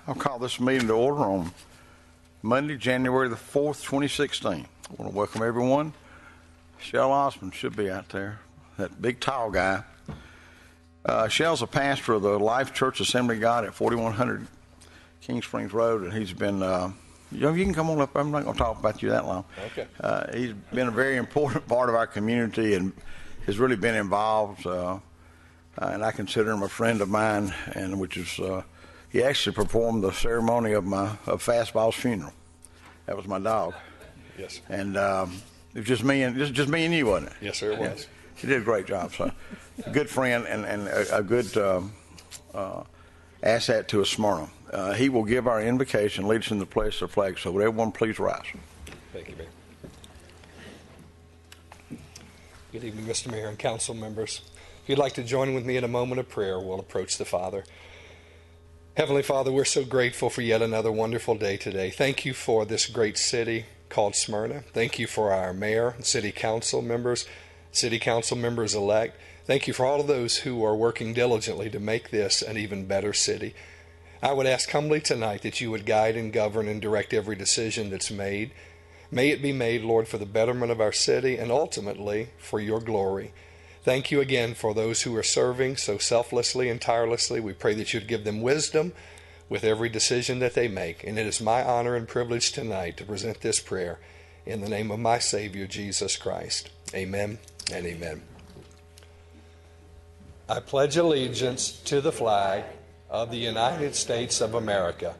I'll call this meeting to order on Monday, January the 4th, 2016. I want to welcome everyone. Shell Osmond should be out there, that big tall guy. Shell's a pastor of the Life Church Assembly of God at 4100 King Springs Road, and he's been, you can come on up. I'm not going to talk about you that long. Okay. He's been a very important part of our community and has really been involved, and I consider him a friend of mine, and which is, he actually performed the ceremony of Fastball's funeral. That was my dog. Yes. And it was just me and you, wasn't it? Yes, sir, it was. He did a great job. So, good friend and a good asset to us, Smyrna. He will give our invocation, lead us in the place of the flag. So, would everyone please rise? Thank you, Mayor. Good evening, Mr. Mayor and council members. If you'd like to join with me in a moment of prayer, we'll approach the Father. Heavenly Father, we're so grateful for yet another wonderful day today. Thank you for this great city called Smyrna. Thank you for our mayor and city council members elect. Thank you for all of those who are working diligently to make this an even better city. I would ask humbly tonight that you would guide and govern and direct every decision that's made. May it be made, Lord, for the betterment of our city and ultimately for your glory. Thank you again for those who are serving so selflessly and tirelessly. We pray that you'd give them wisdom with every decision that they make. And it is my honor and privilege tonight to present this prayer in the name of my Savior, Jesus Christ. Amen and amen. I pledge allegiance to the flag of the United States of America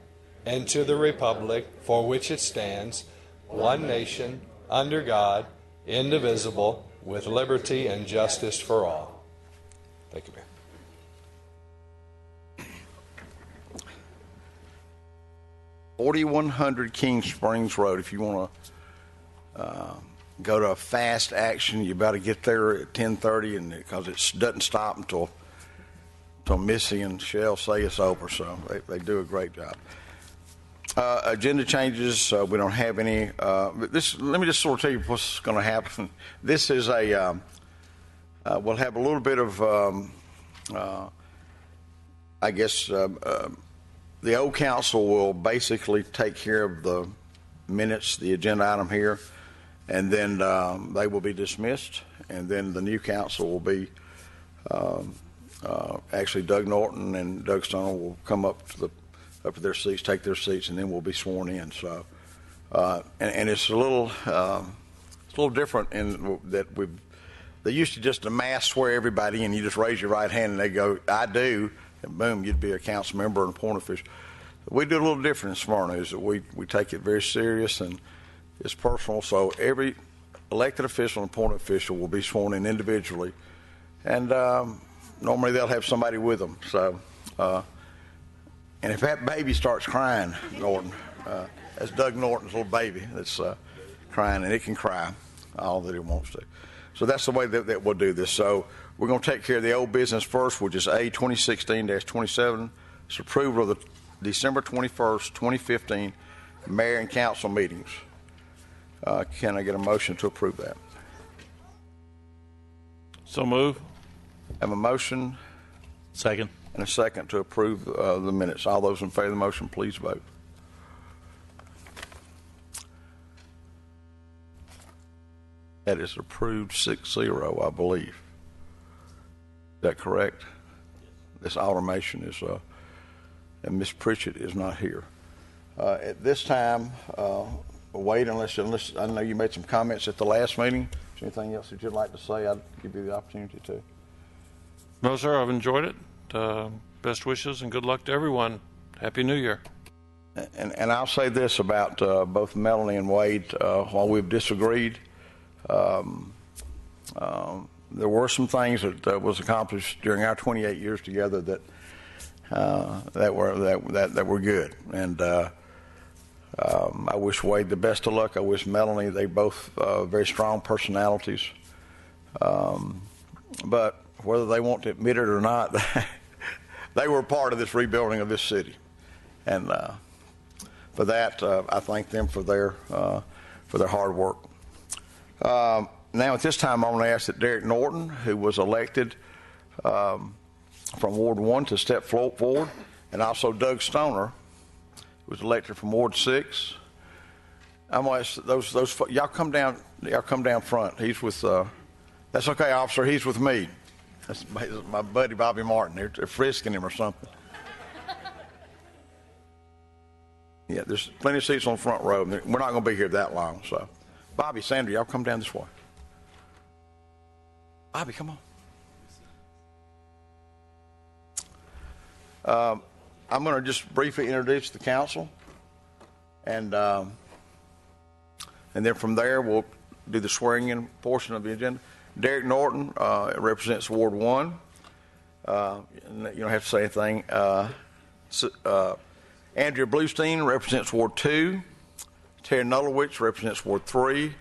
and to the republic for which it stands, one nation, under God, indivisible, with liberty and justice for all. Thank you, Mayor. 4100 King Springs Road. If you want to go to a fast action, you better get there at 10:30, and because it doesn't stop until Missy and Shell say it's over. So they do a great job. Agenda changes. We don't have any. Let me just sort of tell you what's going to happen. This is we'll have a little bit of, the old council will basically take care of the minutes, the agenda item here, and then they will be dismissed, and then the new council will be, actually Doug Norton and Doug Stone will come up to their seats, take their seats, and then we'll be sworn in. So, and it's a little different in that they used to just mass swear everybody, and you just raise your right hand and they go, "I do," and boom, you'd be a council member and a point official. We do a little different in Smyrna, is that we take it very serious and it's personal. So every elected official and appointed official will be sworn in individually, and normally they'll have somebody with them. So. And if that baby starts crying, Norton, that's Doug Norton's little baby that's crying, and it can cry all that it wants to. So that's the way that we'll do this. So we're going to take care of the old business first, which is A 2016-27. It's approval of the December 21st, 2015 mayor and council meetings. Can I get a motion to approve that? So move. Have a motion. Second. And a second to approve the minutes. All those in favor of the motion, please vote. That is approved 6-0, I believe. Is that correct? This automation is and Miss Pritchett is not here. At this time, Wade, unless I know you made some comments at the last meeting. Is there anything else that you'd like to say? I'd give you the opportunity to. No, sir, I've enjoyed it. Best wishes and good luck to everyone. Happy New Year. And I'll say this about both Melanie and Wade. While we've disagreed, there were some things that was accomplished during our 28 years together that were good. And I wish Wade the best of luck. I wish Melanie. They both very strong personalities. But whether they want to admit it or not, they were part of this rebuilding of this city, and for that, I thank them for their hard work. Now, at this time, I want to ask that Derek Norton, who was elected from Ward 1, to step forward, and also Doug Stoner, who was elected from Ward 6. I'm going to ask those y'all come down front. He's with. That's okay, officer. He's with me. That's my buddy Bobby Martin. They're frisking him or something. Yeah, there's plenty of seats on the front row. We're not going to be here that long. So, Bobby, Sandra, y'all come down this way. Bobby, come on. I'm going to just briefly introduce the council, and then from there we'll do the swearing-in portion of the agenda. Derek Norton represents Ward 1. You don't have to say anything. Andrea Bluestein represents Ward 2. Terry Nulowich represents Ward 3.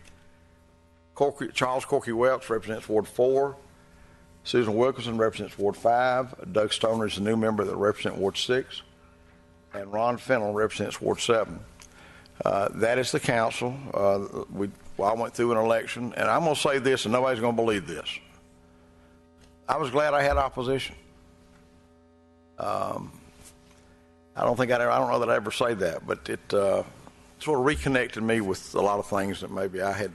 Charles Corky Welch represents Ward 4. Susan Wilkinson represents Ward 5. Doug Stoner is a new member that represents Ward 6. And Ron Fennell represents Ward 7. That is the council. I went through an election, and I'm going to say this, and nobody's going to believe this. I was glad I had opposition. I don't know that I ever say that, but it sort of reconnected me with a lot of things that maybe I had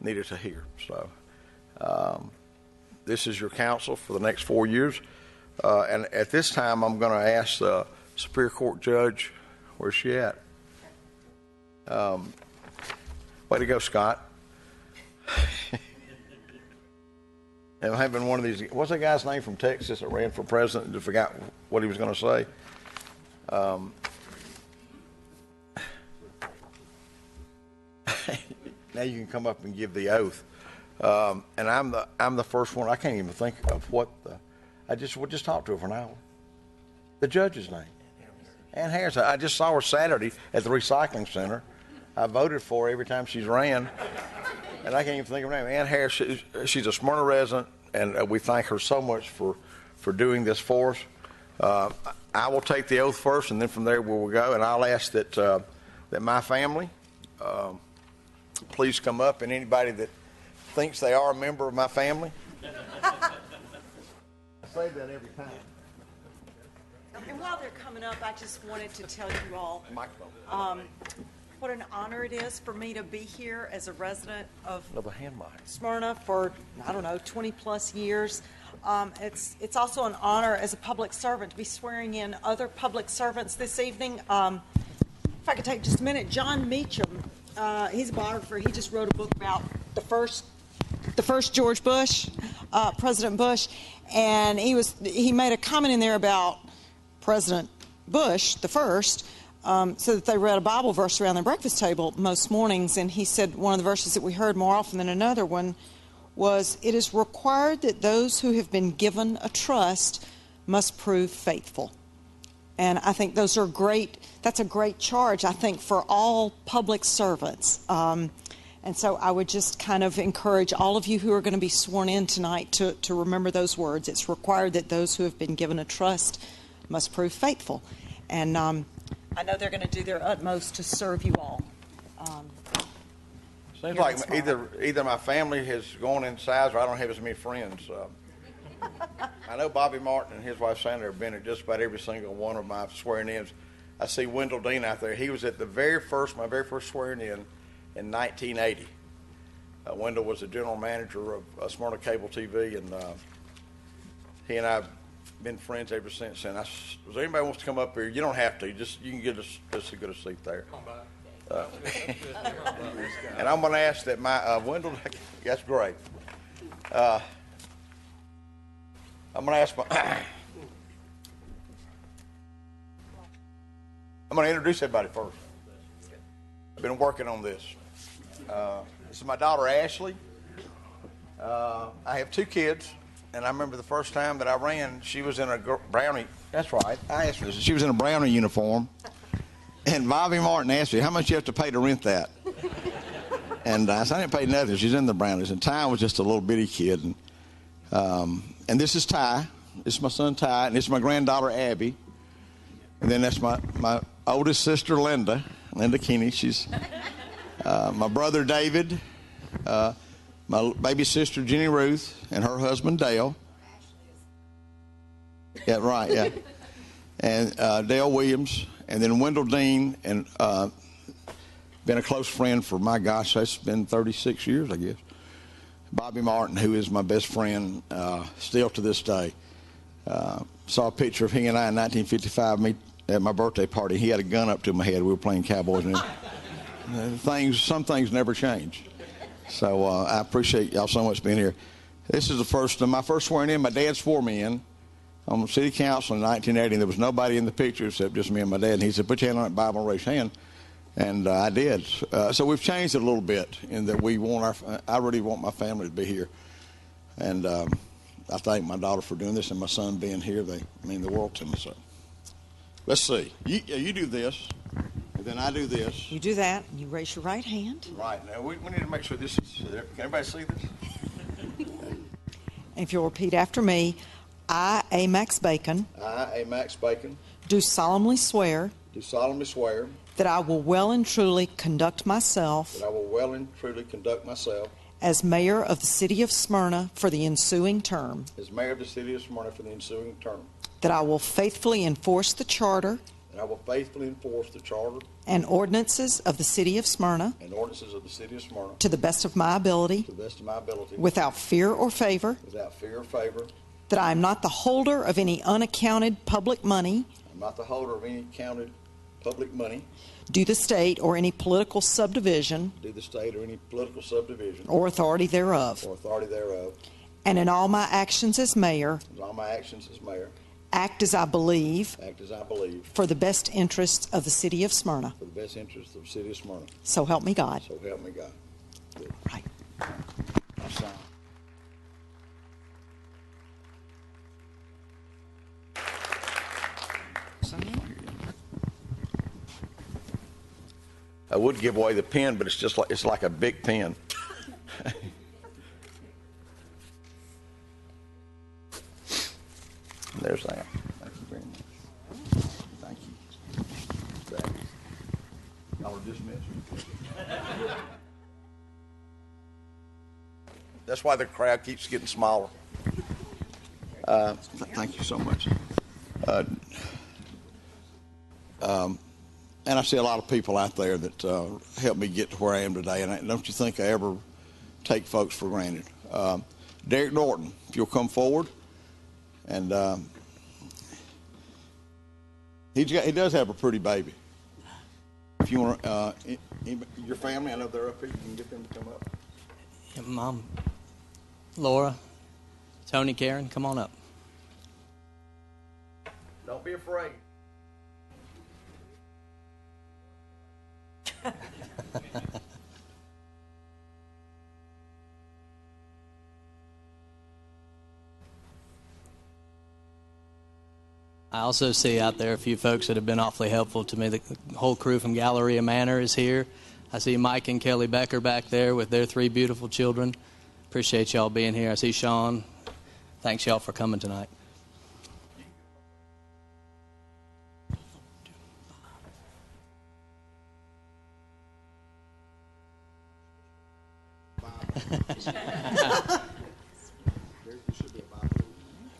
needed to hear. So this is your council for the next 4 years. And at this time, I'm going to ask the Superior Court Judge, where's she at? Way to go, Scott. And I'm having one of these. What's that guy's name from Texas that ran for president and forgot what he was going to say? Now you can come up and give the oath. And I'm the first one. I can't even think of what we'll just talk to her for an hour. The judge's name. Ann Harris. I just saw her Saturday at the recycling center. I voted for her every time she's ran, and I can't even think of her name. Ann Harris. She's a Smyrna resident, and we thank her so much for doing this for us. I will take the oath first, and then from there we will go. And I'll ask that my family please come up, and anybody that thinks they are a member of my family. I say that every time. And while they're coming up, I just wanted to tell you all what an honor it is for me to be here as a resident of Smyrna for, 20 plus years. It's also an honor as a public servant to be swearing in other public servants this evening. If I could take just a minute, John Meacham, he's a biographer. He just wrote a book about the first George Bush, President Bush, and he made a comment in there about President Bush, the first, so that they read a Bible verse around their breakfast table most mornings, and he said one of the verses that we heard more often than another one was, "It is required that those who have been given a trust must prove faithful." And I think that's a great charge, I think, for all public servants. And so I would just kind of encourage all of you who are going to be sworn in tonight to remember those words. It's required that those who have been given a trust must prove faithful. And I know they're going to do their utmost to serve you all. Seems like either my family has gone in size or I don't have as many friends. I know Bobby Martin and his wife Sandra have been at just about every single one of my swearing-ins. I see Wendell Dean out there. He was at my very first swearing-in 1980. Wendell was the general manager of Smyrna Cable TV, and he and I been friends ever since. And if anybody wants to come up here, you don't have to. You can get us just a good seat there. And I'm going to ask that my Wendell. That's great. I'm going to ask my. I'm going to introduce everybody first. I've been working on this. This is my daughter Ashley. I have 2 kids, and I remember the first time that I ran, she was in a Brownie. That's right. I asked her. She was in a Brownie uniform, and Bobby Martin asked me, "How much you have to pay to rent that?" And I said, "I didn't pay nothing." She's in the Brownies, and Ty was just a little bitty kid. And this is Ty. This is my son Ty, and this is my granddaughter Abby. And then that's my oldest sister Linda Keeney. She's my brother David, my baby sister Jenny Ruth, and her husband Dale. Yeah, right, yeah. And Dale Williams, and then Wendell Dean, and been a close friend for, my gosh, that's been 36 years, I guess. Bobby Martin, who is my best friend still to this day. Saw a picture of he and I in 1955, me at my birthday party. He had a gun up to my head. We were playing Cowboys. And some things never change. So I appreciate y'all so much being here. This is my first swearing in. My dad swore me in on the city council in 1980. There was nobody in the picture except just me and my dad. And he said, "Put your hand on that Bible and raise your hand." And I did. So we've changed it a little bit in that I really want my family to be here. And I thank my daughter for doing this, and my son being here. They mean the world to me. So let's see. You do this, and then I do this. You do that, and you raise your right hand. Right. Now, we need to make sure this is... Can everybody see this? And if you'll repeat after me, I, A. Max Bacon, I, A. Max Bacon, do solemnly swear do solemnly swear that I will well and truly conduct myself that I will well and truly conduct myself as mayor of the city of Smyrna for the ensuing term, as mayor of the city of Smyrna for the ensuing term, that I will faithfully enforce the charter and I will faithfully enforce the charter and ordinances of the city of Smyrna and ordinances of the city of Smyrna to the best of my ability, to the best of my ability, without fear or favor, without fear or favor. that I am not the holder of any unaccounted public money I'm not the holder of any counted public money due the state or any political subdivision due the state or any political subdivision or authority thereof, or authority thereof, and in all my actions as mayor, and all my actions as mayor act as I believe act as I believe for the best interests of the city of Smyrna. for the best interests of the city of Smyrna. So help me God. So help me God. Good. Right. I'll sign. I would give away the pen, but it's like a big pen. There's that. Thank you very much. Thank you. Y'all are dismissed. That's why the crowd keeps getting smaller. Thank you so much. And I see a lot of people out there that helped me get to where I am today. And don't you think I ever take folks for granted? Derek Norton, if you'll come forward. And he does have a pretty baby. If you want your family, I know they're up here. You can get them to come up. Yeah, Mom, Laura, Tony, Karen, come on up. Don't be afraid. I also see out there a few folks that have been awfully helpful to me. The whole crew from Galleria Manor is here. I see Mike and Kelly Becker back there with their 3 beautiful children. Appreciate y'all being here. I see Sean. Thanks y'all for coming tonight.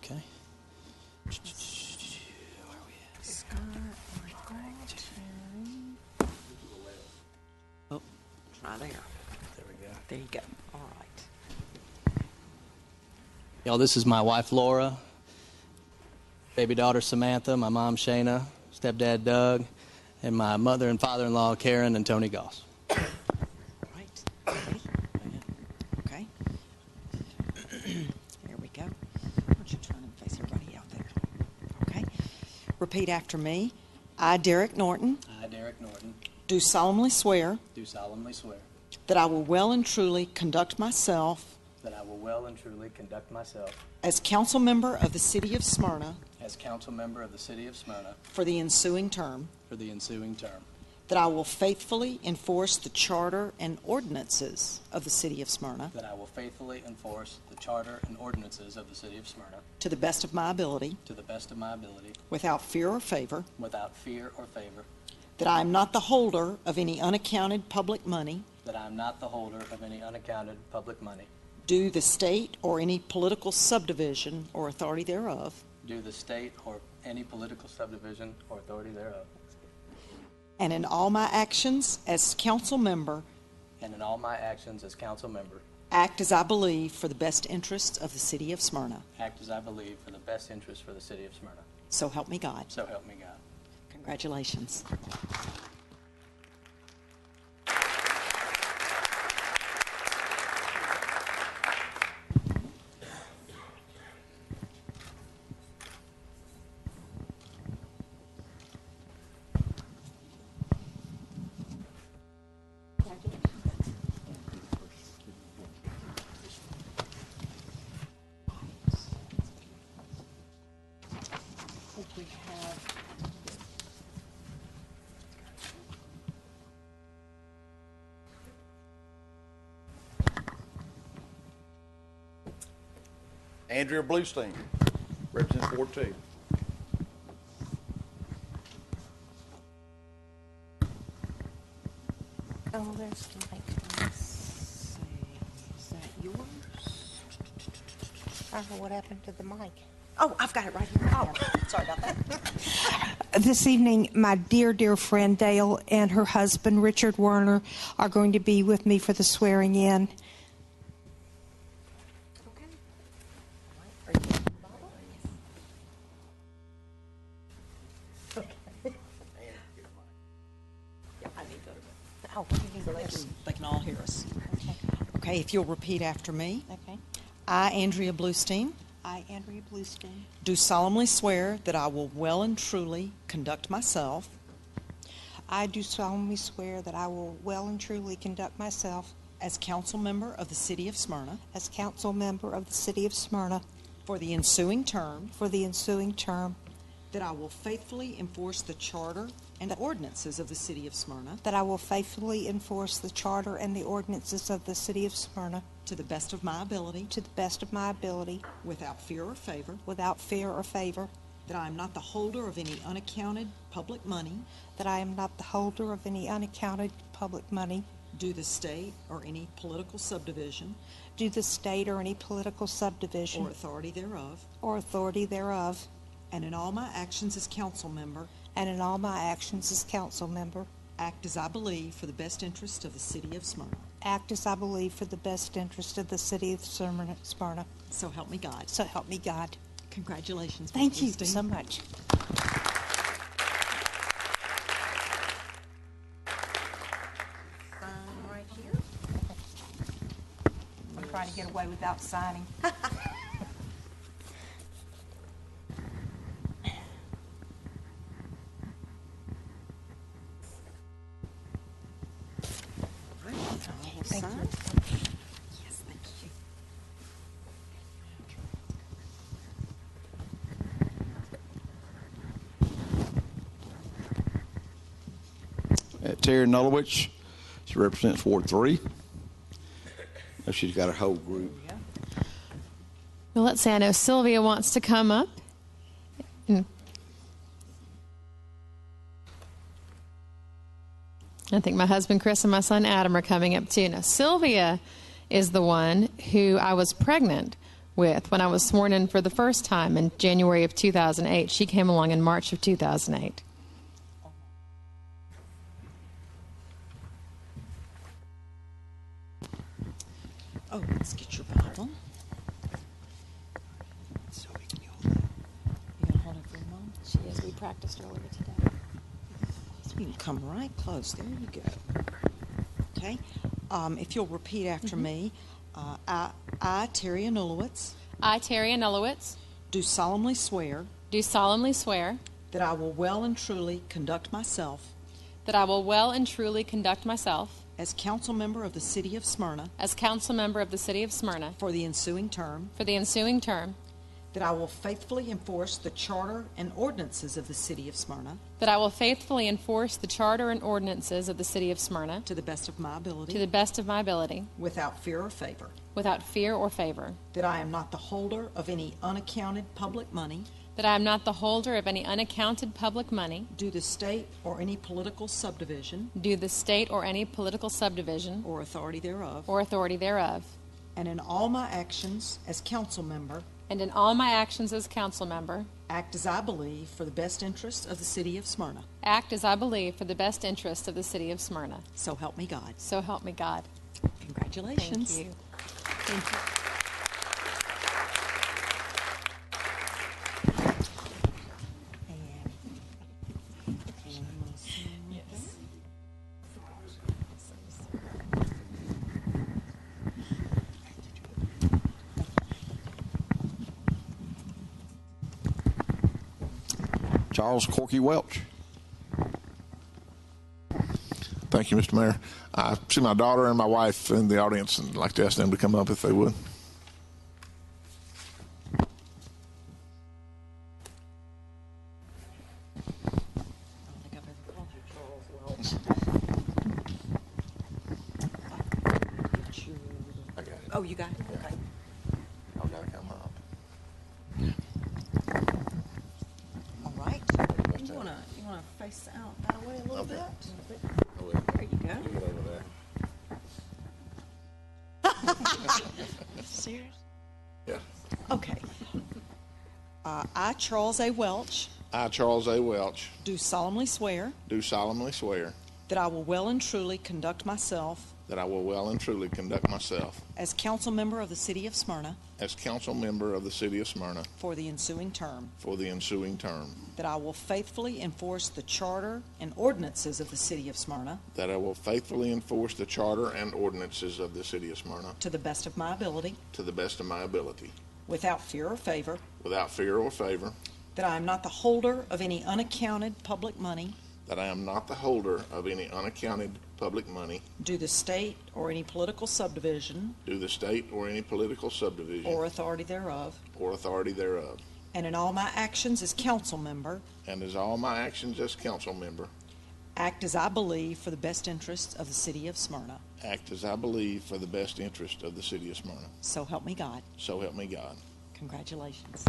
Okay. Oh, right there. There we go. There you go. All right. Y'all, this is my wife, Laura. baby daughter Samantha, my mom Shayna, stepdad Doug, and my mother and father-in-law Karen and Tony Goss. Right. Okay. There we go. Why don't you turn and face everybody out there? Okay. Repeat after me. I, Derek Norton, I, Derek Norton, do solemnly swear do solemnly swear that I will well and truly conduct myself that I will well and truly conduct myself as council member of the City of Smyrna as council member of the City of Smyrna for the ensuing term, for the ensuing term, that I will faithfully enforce the charter and ordinances of the City of Smyrna that I will faithfully enforce the charter and ordinances of the City of Smyrna to the best of my ability, to the best of my ability, without fear or favor, without fear or favor, that I am not the holder of any unaccounted public money that I am not the holder of any unaccounted public money due the state or any political subdivision or authority thereof, due the state or any political subdivision or authority thereof, and in all my actions as council member, and in all my actions as council member, act as I believe for the best interests of the City of Smyrna. act as I believe for the best interest for the City of Smyrna. So help me God. So help me God. Congratulations. We have Andrea Bluestein, represents Ward 2. Oh, there's Mike. Let's see. Is that yours? I don't know what happened to the mic. Oh, I've got it right here. Oh, sorry about that. This evening, my dear, dear friend Dale and her husband, Richard Werner, are going to be with me for the swearing in. Oh, you need to let They can all hear us. Okay. Okay, if you'll repeat after me. Okay. I, Andrea Bluestein, I, Andrea Bluestein, do solemnly swear that I will well and truly conduct myself I do solemnly swear that I will well and truly conduct myself as council member of the City of Smyrna as council member of the City of Smyrna for the ensuing term, for the ensuing term, that I will faithfully enforce the charter and ordinances of the City of Smyrna that I will faithfully enforce the charter and the ordinances of the City of Smyrna to the best of my ability, to the best of my ability, without fear or favor, without fear or favor, that I am not the holder of any unaccounted public money that I am not the holder of any unaccounted public money due the state or any political subdivision due the state or any political subdivision or authority thereof, or authority thereof, and in all my actions as council member, and in all my actions as council member, act as I believe for the best interest of the City of Smyrna. act as I believe for the best interest of the City of Smyrna. So help me God. So help me God. Congratulations. Thank Ms. you Bluestein. so much. Sign right here. I'm trying to get away without signing. Thank you. Yes, thank you. Terry Nulowich, she represents Ward 3. Now she's got her whole group. Well, let's see. I know Sylvia wants to come up. I think my husband Chris and my son Adam are coming up too. Now, Sylvia is the one who I was pregnant with when I was sworn in for the first time in January of 2008. She came along in March of 2008. Oh, let's get your Bible. So we can hold it. You gonna hold it practiced earlier today. You can come right close. There you go. Okay. If you'll repeat after me, I, Terry Anulowitz, I, Terry Anulowitz, do solemnly swear do solemnly swear that I will well and truly conduct myself that I will well and truly conduct myself as council member of the City of Smyrna as council member of the City of Smyrna for the ensuing term, for the ensuing term, that I will faithfully enforce the charter and ordinances of the City of Smyrna that I will faithfully enforce the charter and ordinances of the City of Smyrna to the best of my ability, to the best of my ability, without fear or favor, without fear or favor, that I am not the holder of any unaccounted public money that I am not the holder of any unaccounted public money due to state or any political subdivision due the state or any political subdivision or authority thereof, or authority thereof, and in all my actions as council member, and in all my actions as council member, act as I believe for the best interests of the City of Smyrna. act as I believe for the best interest of the City of Smyrna. So help me God. So help me God. Congratulations. Thank you. Thank you. Charles Corky Welch. Thank you, Mr. Mayor. I see my daughter and my wife in the audience and I'd like to ask them to come up if they would. I don't think I've ever called you Charles Welch. I got it. Oh, you got it? Okay. I've got to come up. All right. You wanna face out that way a little bit? There you go. Serious? Yeah. Okay. I, Charles A. Welch, I, Charles A. Welch, do solemnly swear do solemnly swear that I will well and truly conduct myself that I will well and truly conduct myself as council member of the City of Smyrna as council member of the City of Smyrna for the ensuing term, for the ensuing term, that I will faithfully enforce the charter and ordinances of the City of Smyrna that I will faithfully enforce the charter and ordinances of the City of Smyrna to the best of my ability, to the best of my ability, without fear or favor, without fear or favor, that I am not the holder of any unaccounted public money that I am not the holder of any unaccounted public money due to state or any political subdivision due the state or any political subdivision or authority thereof, or authority thereof, and in all my actions as council member, and as all my actions as council member act as I believe for the best interests of the City of Smyrna. act as I believe for the best interest of the City of Smyrna. So help me God. So help me God. Congratulations.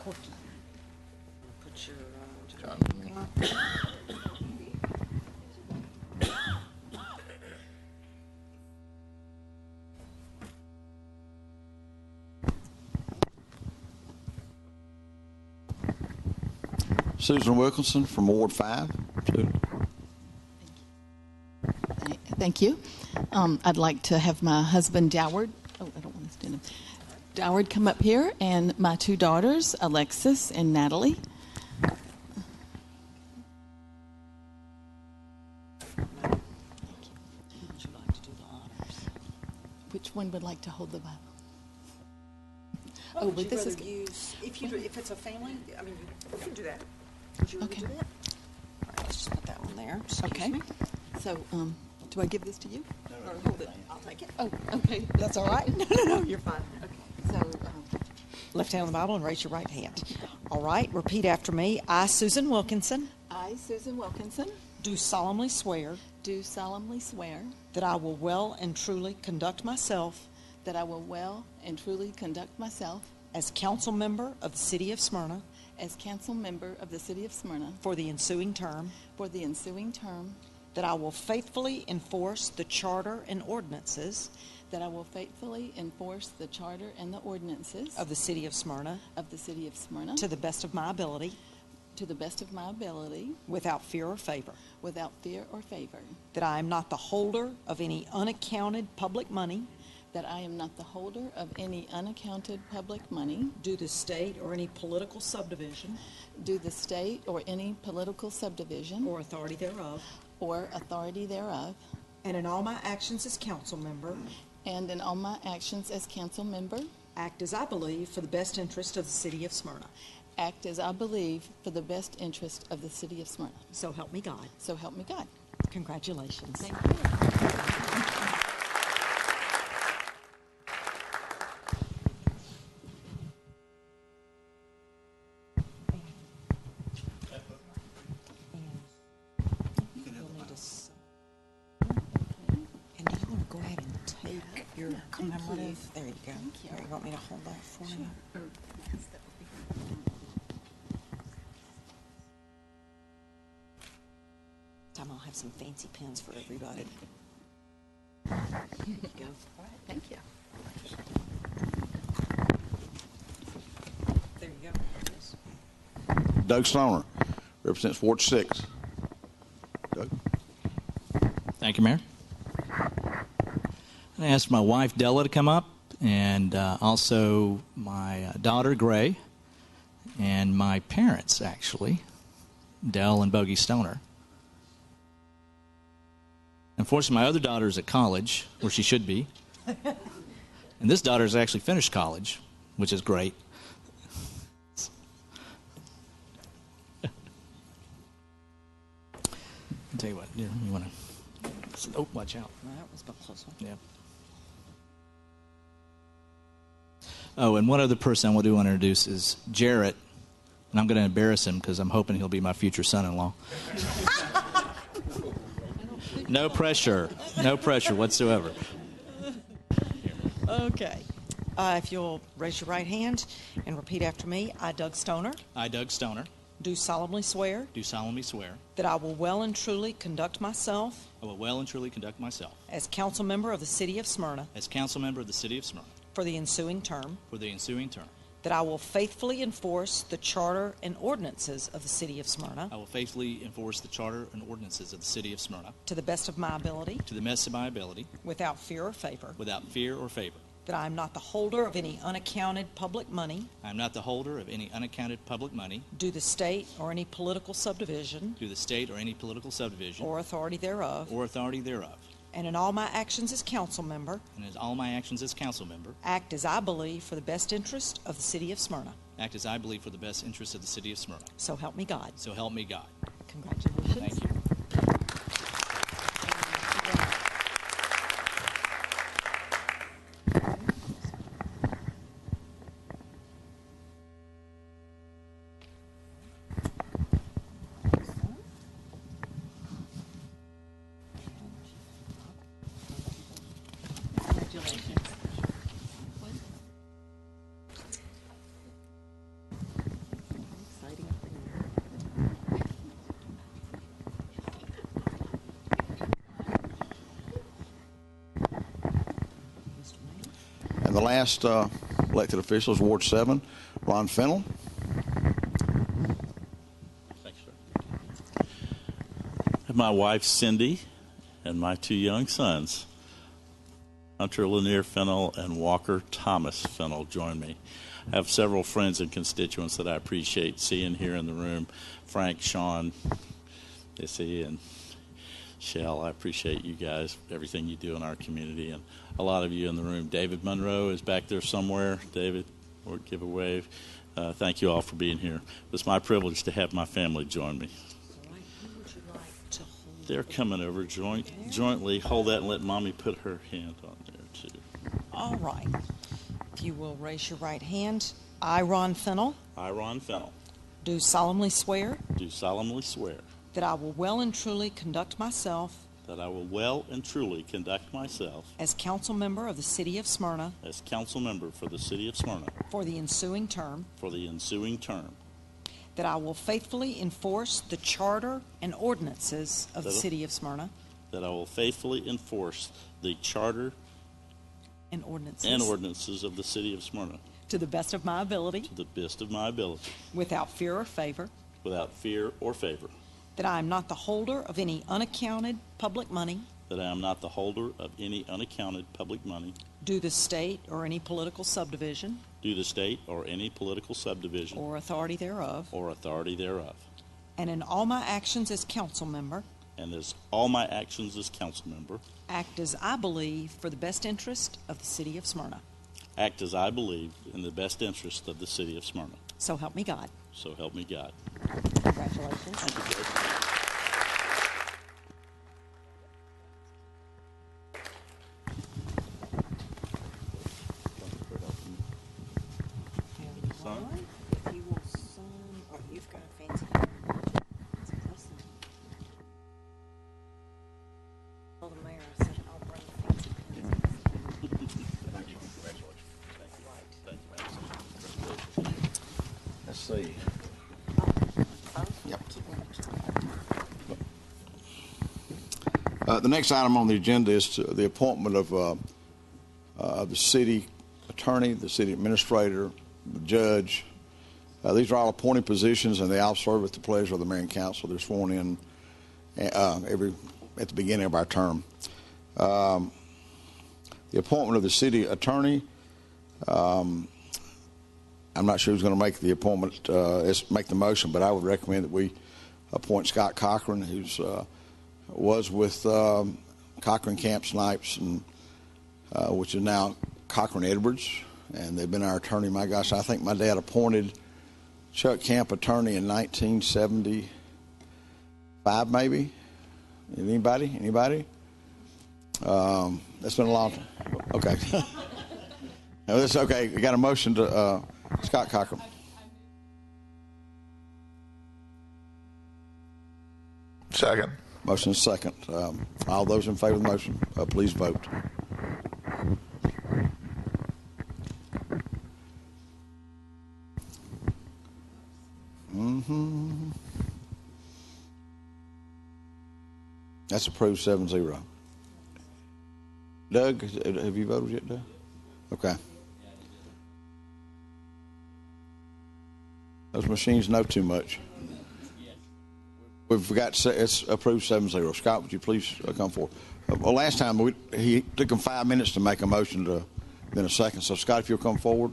Corky. Put your, Susan Wilkinson from Ward 5. Susan. Thank you. I'd like to have my husband, Doward. Oh, I don't want to stand him. Doward come up here, and my two daughters, Alexis and Natalie. would you like to do the honors? Which one would like to hold the Bible? Oh, but would you this rather is- use, if it's a family, I mean, you can do that. Would you rather Okay. do that? All right, let's just put that one there. Excuse Okay. me. So, do I give this to you? Or hold it? I'll take it. Oh, okay. That's all right. No, you're fine. So, Left hand on the Bible and raise your right hand. All right, repeat after me. I, Susan Wilkinson, I, Susan Wilkinson, do solemnly swear do solemnly swear that I will well and truly conduct myself that I will well and truly conduct myself as council member of the City of Smyrna as council member of the City of Smyrna for the ensuing term, for the ensuing term, that I will faithfully enforce the charter and ordinances that I will faithfully enforce the charter and the ordinances of the City of Smyrna of the City of Smyrna to the best of my ability, to the best of my ability, without fear or favor, without fear or favor, that I am not the holder of any unaccounted public money that I am not the holder of any unaccounted public money due to state or any political subdivision due the state or any political subdivision or authority thereof, or authority thereof, and in all my actions as council member, and in all my actions as council member, act as I believe for the best interest of the city of Smyrna. act as I believe for the best interest of the city of Smyrna. So help me God. So help me God. Congratulations. Thank you. And do you want to go ahead and take your commemorative? There you go. Here, you want me to hold that for you? Time I'll have some fancy pens for everybody. There you go. All right, thank you. There you go. Doug Stoner represents Ward 6. Doug? Thank you, Mayor. I asked my wife, Della, to come up, and also my daughter, Gray, and my parents, actually, Dell and Bogey Stoner. Unfortunately, my other daughter is at college, where she should be. And this daughter has actually finished college, which is great. I'll tell you what, you want to... Oh, watch out. That was a close one. Yeah. Oh, and one other person I want to introduce is Jarrett, and I'm going to embarrass him because I'm hoping he'll be my future son-in-law. No pressure. No pressure whatsoever. Okay. If you'll raise your right hand and repeat after me. I, Doug Stoner, I, Doug Stoner, do solemnly swear do solemnly swear that I will well and truly conduct myself I will well and truly conduct myself as council member of the city of Smyrna as council member of the city of Smyrna for the ensuing term, for the ensuing term. that I will faithfully enforce the charter and ordinances of the city of Smyrna I will faithfully enforce the charter and ordinances of the city of Smyrna to the best of my ability, to the best of my ability, without fear or favor, without fear or favor. that I am not the holder of any unaccounted public money I am not the holder of any unaccounted public money due the state or any political subdivision due the state or any political subdivision or authority thereof, or authority thereof, and in all my actions as council member, and in all my actions as council member, act as I believe for the best interest of the city of Smyrna. act as I believe for the best interest of the city of Smyrna. So help me God. So help me God. Congratulations. Thank you. And the last elected official is Ward 7, Ron Fennell. Thanks, sir. And my wife, Cindy, and my two young sons, Hunter Lanier Fennell and Walker Thomas Fennell, join me. I have several friends and constituents that I appreciate seeing here in the room. Frank, Sean, Issy, and Shell. I appreciate you guys, everything you do in our community, and a lot of you in the room. David Monroe is back there somewhere. David, or give a wave. Thank you all for being here. It's my privilege to have my family join me. They're coming over jointly. Hold that and let Mommy put her hand on there, too. All right. If you will raise your right hand. I, Ron Fennell, I, Ron Fennell, do solemnly swear do solemnly swear that I will well and truly conduct myself that I will well and truly conduct myself as council member of the city of Smyrna as council member for the city of Smyrna for the ensuing term, for the ensuing term, that I will faithfully enforce the charter and ordinances of the city of Smyrna that I will faithfully enforce the charter and ordinances of the city of Smyrna to the best of my ability, to the best of my ability, without fear or favor, without fear or favor, that I am not the holder of any unaccounted public money that I am not the holder of any unaccounted public money do the state or any political subdivision do the state or any political subdivision or authority thereof, or authority thereof, and in all my actions as council member, and as all my actions as council member act as I believe for the best interest of the city of Smyrna. act as I believe in the best interest of the city of Smyrna. So help me God. So help me God. Congratulations. Thank you, Judge. Son? If you will sign, oh, you've got a fancy. Tell the mayor I said I'll bring fancy pens. Let's see. Yep. The next item on the agenda is the appointment of the city attorney, the city administrator, the judge. These are all appointed positions, and they all serve at the pleasure of the mayor and council. They're sworn in at the beginning of our term. The appointment of the city attorney. I'm not sure who's going to make the appointment, make the motion, but I would recommend that we appoint Scott Cochran, who's was with Cochran Camp Snipes, and which is now Cochran Edwards, and they've been our attorney. My gosh, I think my dad appointed Chuck Camp attorney in 1975, maybe. Anybody? That's been a long time. Okay. No, that's okay. We got a motion to Scott Cochran. Second. Motion is second. All those in favor of the motion, please vote. That's approved 7-0. Doug, have you voted yet, Doug? Okay. Those machines know too much. We've got it's approved 7-0. Scott, would you please come forward? Well, last time he took him 5 minutes to make a motion to then a second. So Scott, if you'll come forward.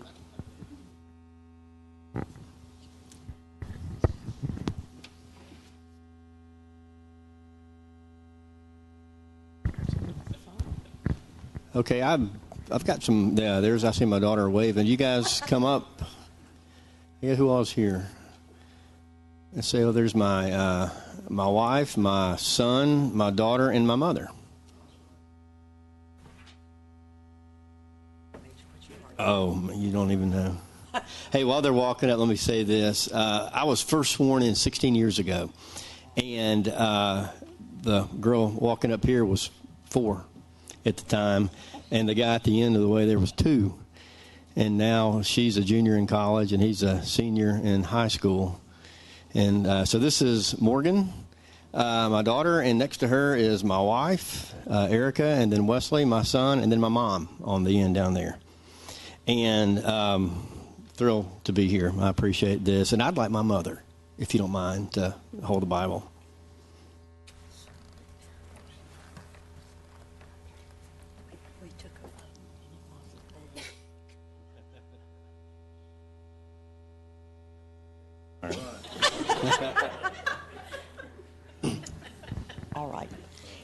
Okay, I've got some. Yeah, there's. I see my daughter waving. You guys come up. Yeah, who else here? Let's say, oh, there's my my wife, my son, my daughter, and my mother. Oh, you don't even know. Hey, while they're walking up, let me say this. I was first sworn in 16 years ago, and the girl walking up here was 4 at the time, and the guy at the end of the way there was 2. And now she's a junior in college, and he's a senior in high school. And so this is Morgan, my daughter, and next to her is my wife, Erica, and then Wesley, my son, and then my mom on the end down there. And thrilled to be here. I appreciate this. And I'd like my mother, if you don't mind, to hold the Bible. All right.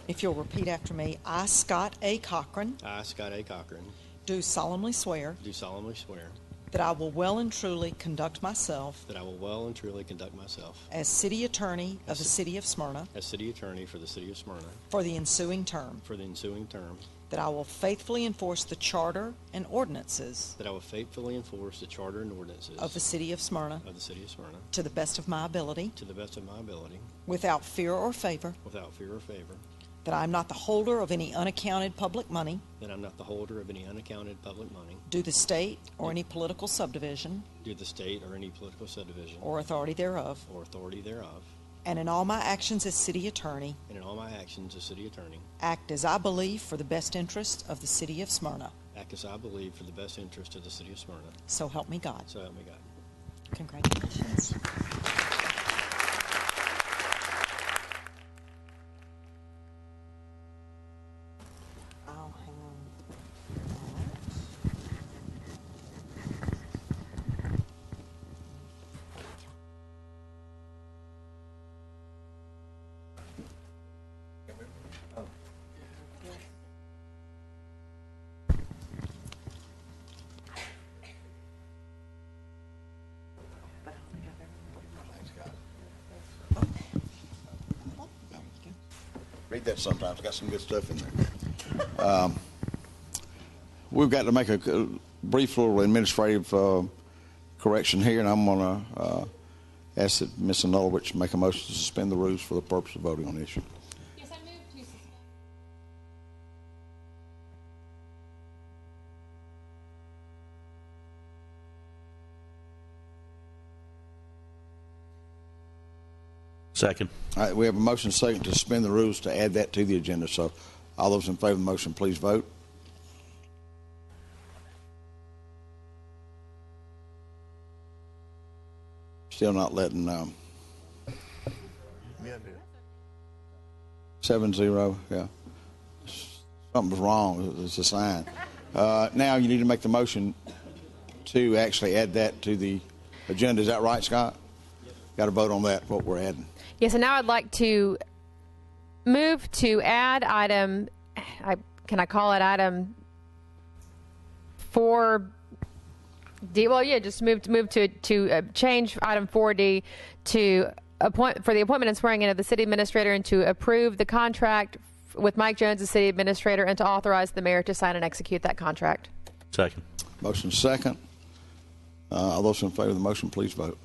If you'll repeat after me, I, Scott A. Cochran, I, Scott A. Cochran, do solemnly swear do solemnly swear that I will well and truly conduct myself that I will well and truly conduct myself as city attorney of the city of Smyrna as city attorney for the city of Smyrna for the ensuing term, for the ensuing term, that I will faithfully enforce the charter and ordinances that I will faithfully enforce the charter and ordinances of the city of Smyrna of the city of Smyrna to the best of my ability, to the best of my ability, without fear or favor, without fear or favor, that I am not the holder of any unaccounted public money that I'm not the holder of any unaccounted public money due the state or any political subdivision due to the state or any political subdivision or authority thereof, or authority thereof, and in all my actions as city attorney, and in all my actions as city attorney, act as I believe for the best interest of the city of Smyrna. act as I believe for the best interest of the city of Smyrna. So help me God. So help me God. Congratulations. Oh, hang on. Read that sometimes. It's got some good stuff in there. We've got to make a brief little administrative correction here, and I'm going to ask that Ms. Anulovich make a motion to suspend the rules for the purpose of voting on the issue. Yes, I move to suspend. Second. All right, we have a motion second to suspend the rules to add that to the agenda. So all those in favor of the motion, please vote. Still not letting 7-0, yeah. Something's wrong. It's a sign. Now you need to make the motion to actually add that to the agenda. Is that right, Scott? Got to vote on that, what we're adding. Yes, and now I'd like to move to add item, can I call it item 4D? Well, yeah, just move to change item 4D to for the appointment and swearing in of the city administrator, and to approve the contract with Mike Jones, the city administrator, and to authorize the mayor to sign and execute that contract. Second. Motion second. All those in favor of the motion, please vote.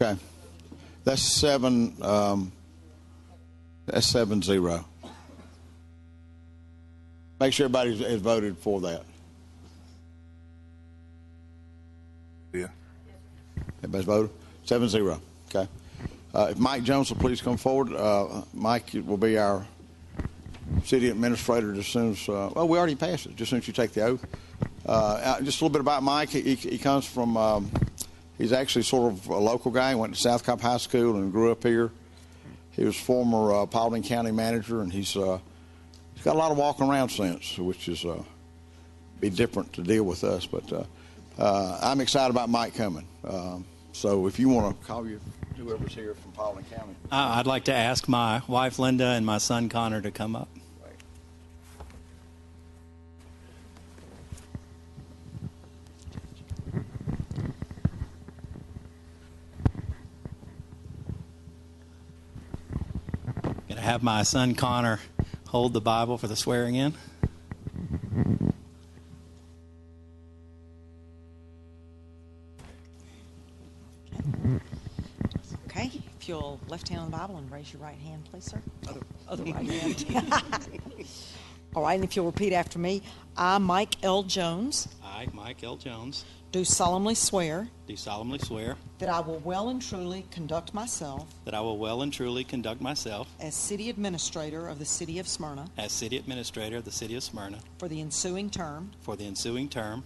Okay, that's 7-0. Make sure everybody has voted for that. Yeah. Everybody's voted? 7-0. Okay. If Mike Jones will please come forward. Mike will be our city administrator as soon as, well, we already passed it, just as soon as you take the oath. Just a little bit about Mike. He comes from, he's actually sort of a local guy. He went to South Cobb High School and grew up here. He was former Paulding County manager, and he's got a lot of walking around sense, which is be different to deal with us. But I'm excited about Mike coming. So if you want to call whoever's here from Paulding County. I'd like to ask my wife Linda and my son Connor to come up. Going to have my son Connor hold the Bible for the swearing in. Okay, if you'll left hand on the Bible and raise your right hand, please, sir. Other right hand. All right, and if you'll repeat after me. I, Mike L. Jones, I, Mike L. Jones, do solemnly swear do solemnly swear that I will well and truly conduct myself that I will well and truly conduct myself as city administrator of the city of Smyrna as city administrator of the city of Smyrna for the ensuing term, for the ensuing term,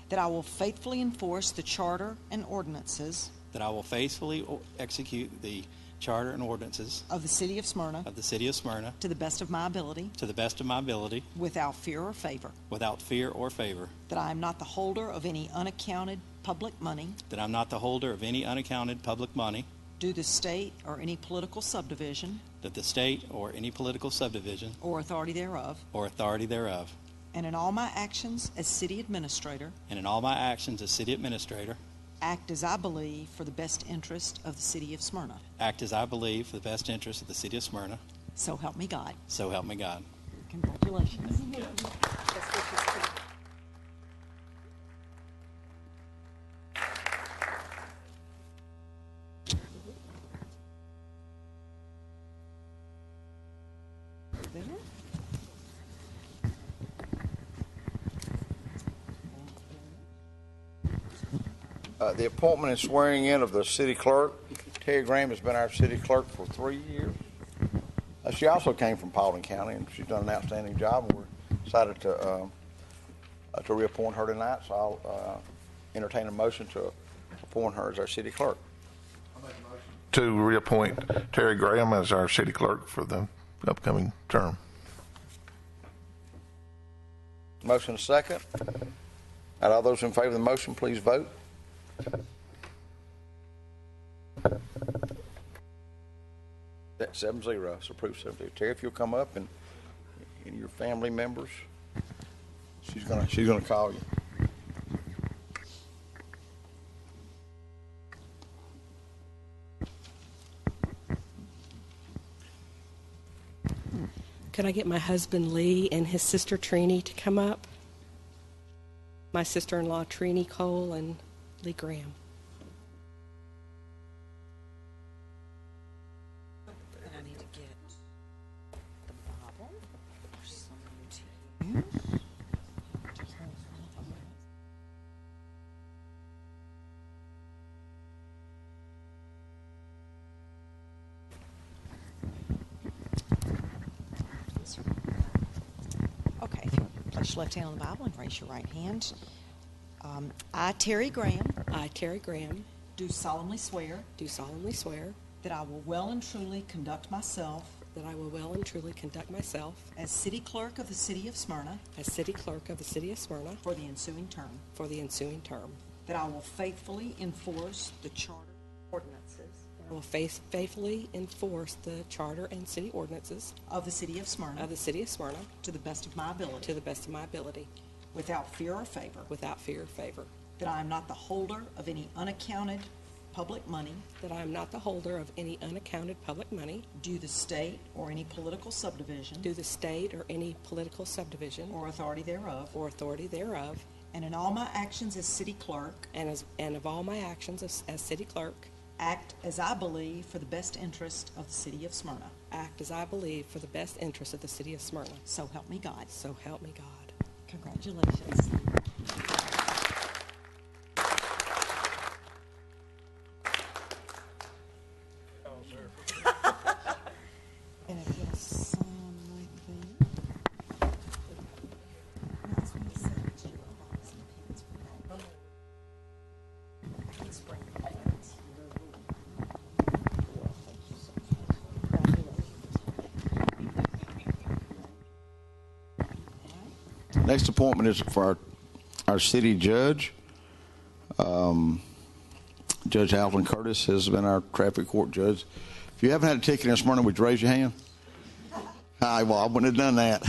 that I will faithfully enforce the charter and ordinances that I will faithfully execute the charter and ordinances of the city of Smyrna of the city of Smyrna to the best of my ability, to the best of my ability, without fear or favor, without fear or favor, that I am not the holder of any unaccounted public money that I'm not the holder of any unaccounted public money due to state or any political subdivision that the state or any political subdivision or authority thereof, or authority thereof, and in all my actions as city administrator, and in all my actions as city administrator, act as I believe for the best interest of the city of Smyrna. act as I believe for the best interest of the city of Smyrna. So help me God. So help me God. Congratulations. The appointment and swearing in of the city clerk. Terry Graham has been our city clerk for 3 years. She also came from Paulding County, and she's done an outstanding job, and we're excited to reappoint her tonight. So I'll entertain a motion to appoint her as our city clerk. To reappoint Terry Graham as our city clerk for the upcoming term. Motion second. All those in favor of the motion, please vote. That's 7-0. So approved 7-0. Terry, if you'll come up and your family members. She's gonna call you. Could I get my husband Lee and his sister Trini to come up? My sister-in-law Trini Cole and Lee Graham. And I need to get the Bible or something to you. Okay, if you place your left hand on the Bible and raise your right hand. I, Terry Graham, do solemnly swear that I will well and truly conduct myself as city clerk of the city of Smyrna for the ensuing term. That I will faithfully enforce the charter ordinances of the city of Smyrna to the best of my ability. Without fear or favor. That I am not the holder of any unaccounted public money. Due the state or any political subdivision. Or authority thereof. And in all my actions as city clerk. Act as I believe for the best interest of the city of Smyrna. So help me God. Congratulations. And if you'll sign right there. That's what he said. You were boxing pins for that. Let's bring the pins. Next appointment is for our city judge. Judge Alton Curtis has been our traffic court judge. If you haven't had a ticket in Smyrna, would you raise your hand? Hi, well, I wouldn't have done that.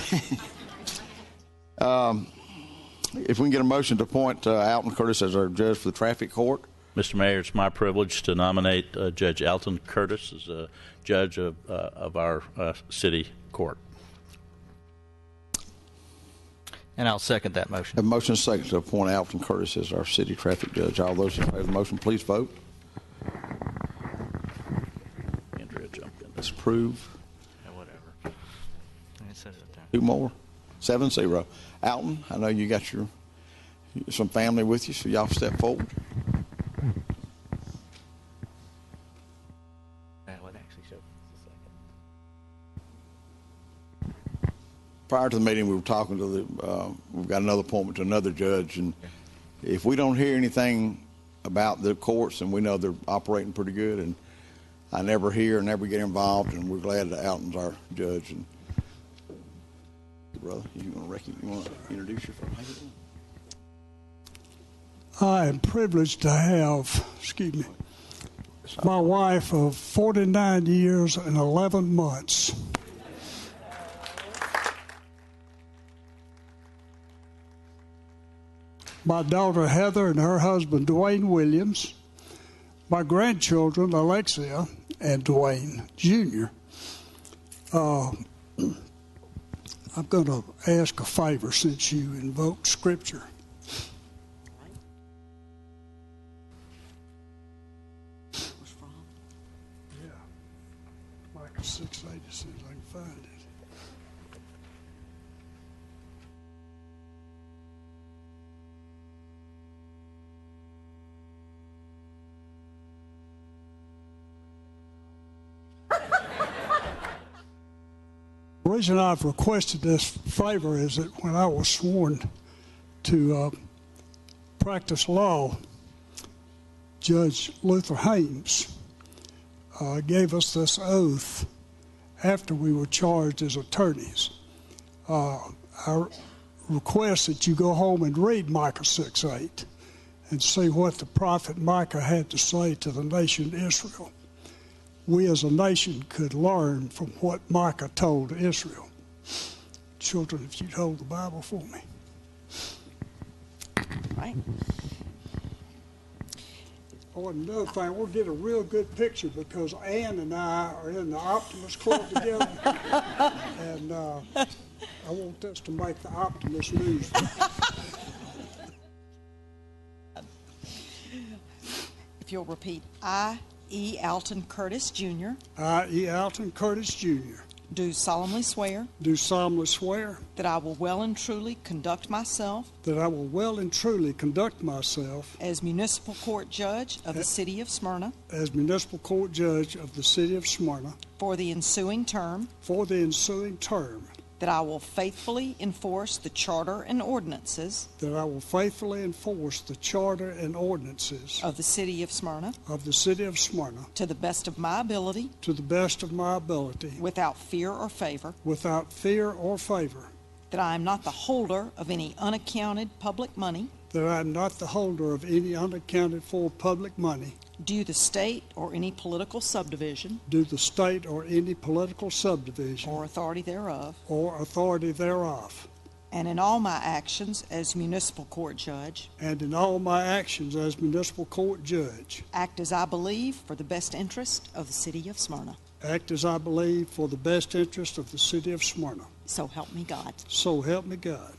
If we can get a motion to appoint Alton Curtis as our judge for the traffic court. Mr. Mayor, it's my privilege to nominate Judge Alton Curtis as a judge of our city court. And I'll second that motion. A motion second to appoint Alton Curtis as our city traffic judge. All those in favor of the motion, please vote. Andrea jumped in. Let's approve. Yeah, whatever. It says it there. Two more. 7-0. Alton, I know you got some family with you, so y'all step forward. That would actually show Prior to the meeting, we were talking to we've got another appointment to another judge, and if we don't hear anything about the courts, and we know they're operating pretty good, and I never get involved, and we're glad that Alton's our judge. And brother, you want to introduce yourself? I am privileged to have, my wife of 49 years and 11 months. My daughter Heather and her husband Dwayne Williams, my grandchildren Alexia and Dwayne Jr. I'm going to ask a favor since you invoked Scripture. Yeah, Micah 6:8, as soon as I can find it. The reason I've requested this favor is that when I was sworn to practice law, Judge Luther Hames gave us this oath after we were charged as attorneys. I request that you go home and read Micah 6:8 and see what the prophet Micah had to say to the nation Israel. We as a nation could learn from what Micah told Israel. Children, if you'd hold the Bible for me. right. Oh, another thing, we'll get a real good picture because Ann and I are in the Optimist Club together. And I want us to make the Optimist news. If you'll repeat, I, E. Alton Curtis, Jr. I, E. Alton Curtis, Jr. Do solemnly swear Do solemnly swear that I will well and truly conduct myself that I will well and truly conduct myself as municipal court judge of the city of Smyrna as municipal court judge of the city of Smyrna for the ensuing term, that I will faithfully enforce the charter and ordinances of the charter and ordinances of the city of Smyrna to the best of my ability without fear or favor, that I am not the holder of any unaccounted public money due the state or any political subdivision or authority thereof, and in all my actions as municipal court judge act as I believe for the best interest of the city of Smyrna. So help me God. So help me God.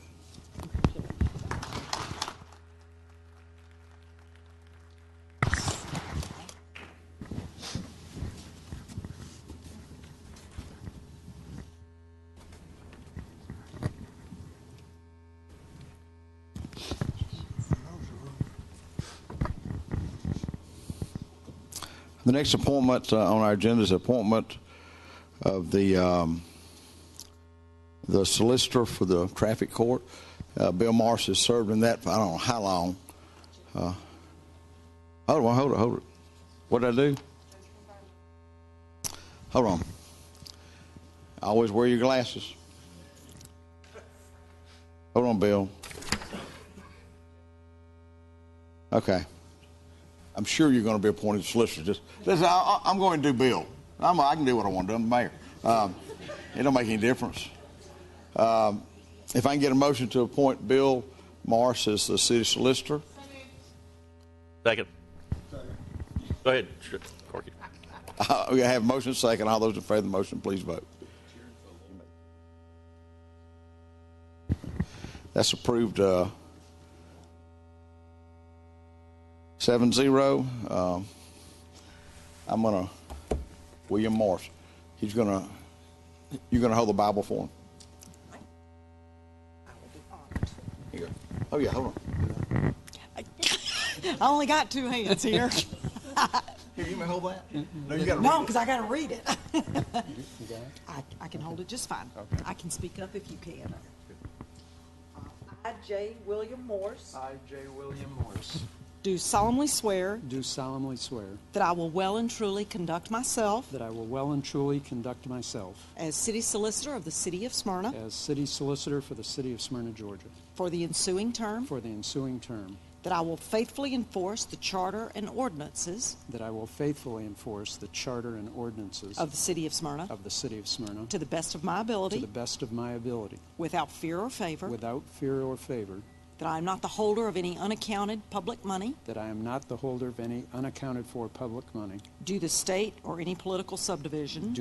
The next appointment on our agenda is the appointment of the solicitor for the traffic court. Bill Morris has served in that for I don't know how long. Hold it. What did I do? Hold on. Always wear your glasses. Hold on, Bill. Okay. I'm sure you're going to be appointed solicitor. Just listen, I'm going to do Bill. I can do what I want to do. I'm the mayor. It don't make any difference. If I can get a motion to appoint Bill Morris as the city solicitor. Second. Go ahead, Corky. We have a motion second. All those in favor of the motion, please vote. That's approved 7-0. I'm going to, William Morris, you're going to hold the Bible for him. Here you go. Oh, yeah, hold on. I only got two hands here. Here, you may hold that. No, because I got to read it. I can hold it just fine. Okay. I can speak up if you can. I, J. William Morse. Do solemnly swear that I will well and truly conduct myself as city solicitor of the city of Smyrna for the city of Smyrna, Georgia, for the ensuing term, that I will faithfully enforce the charter and ordinances of the city of Smyrna to the best of my ability without fear or favor, that I am not the holder of any unaccounted public money due the state or any political subdivision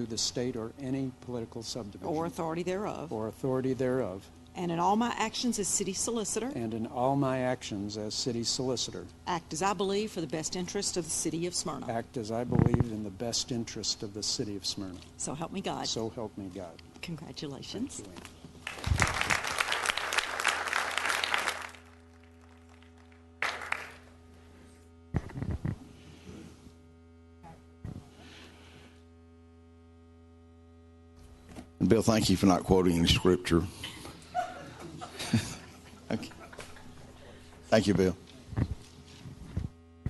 or authority thereof, and in all my actions as city solicitor act as I believe for the best interest of the city of Smyrna. So help me God. Congratulations. And Bill, thank you for not quoting any scripture. Thank you, Bill.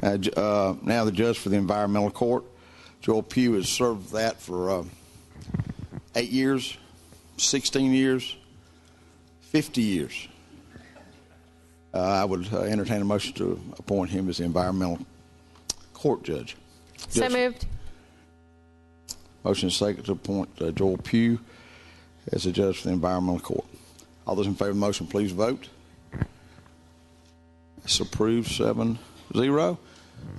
Now the judge for the environmental court, Joel Pugh, has served that for 8 years, 16 years, 50 years. I would entertain a motion to appoint him as the environmental court judge. So moved. Motion is second to appoint Joel Pugh as the judge for the environmental court. All those in favor of the motion, please vote. It's approved 7-0.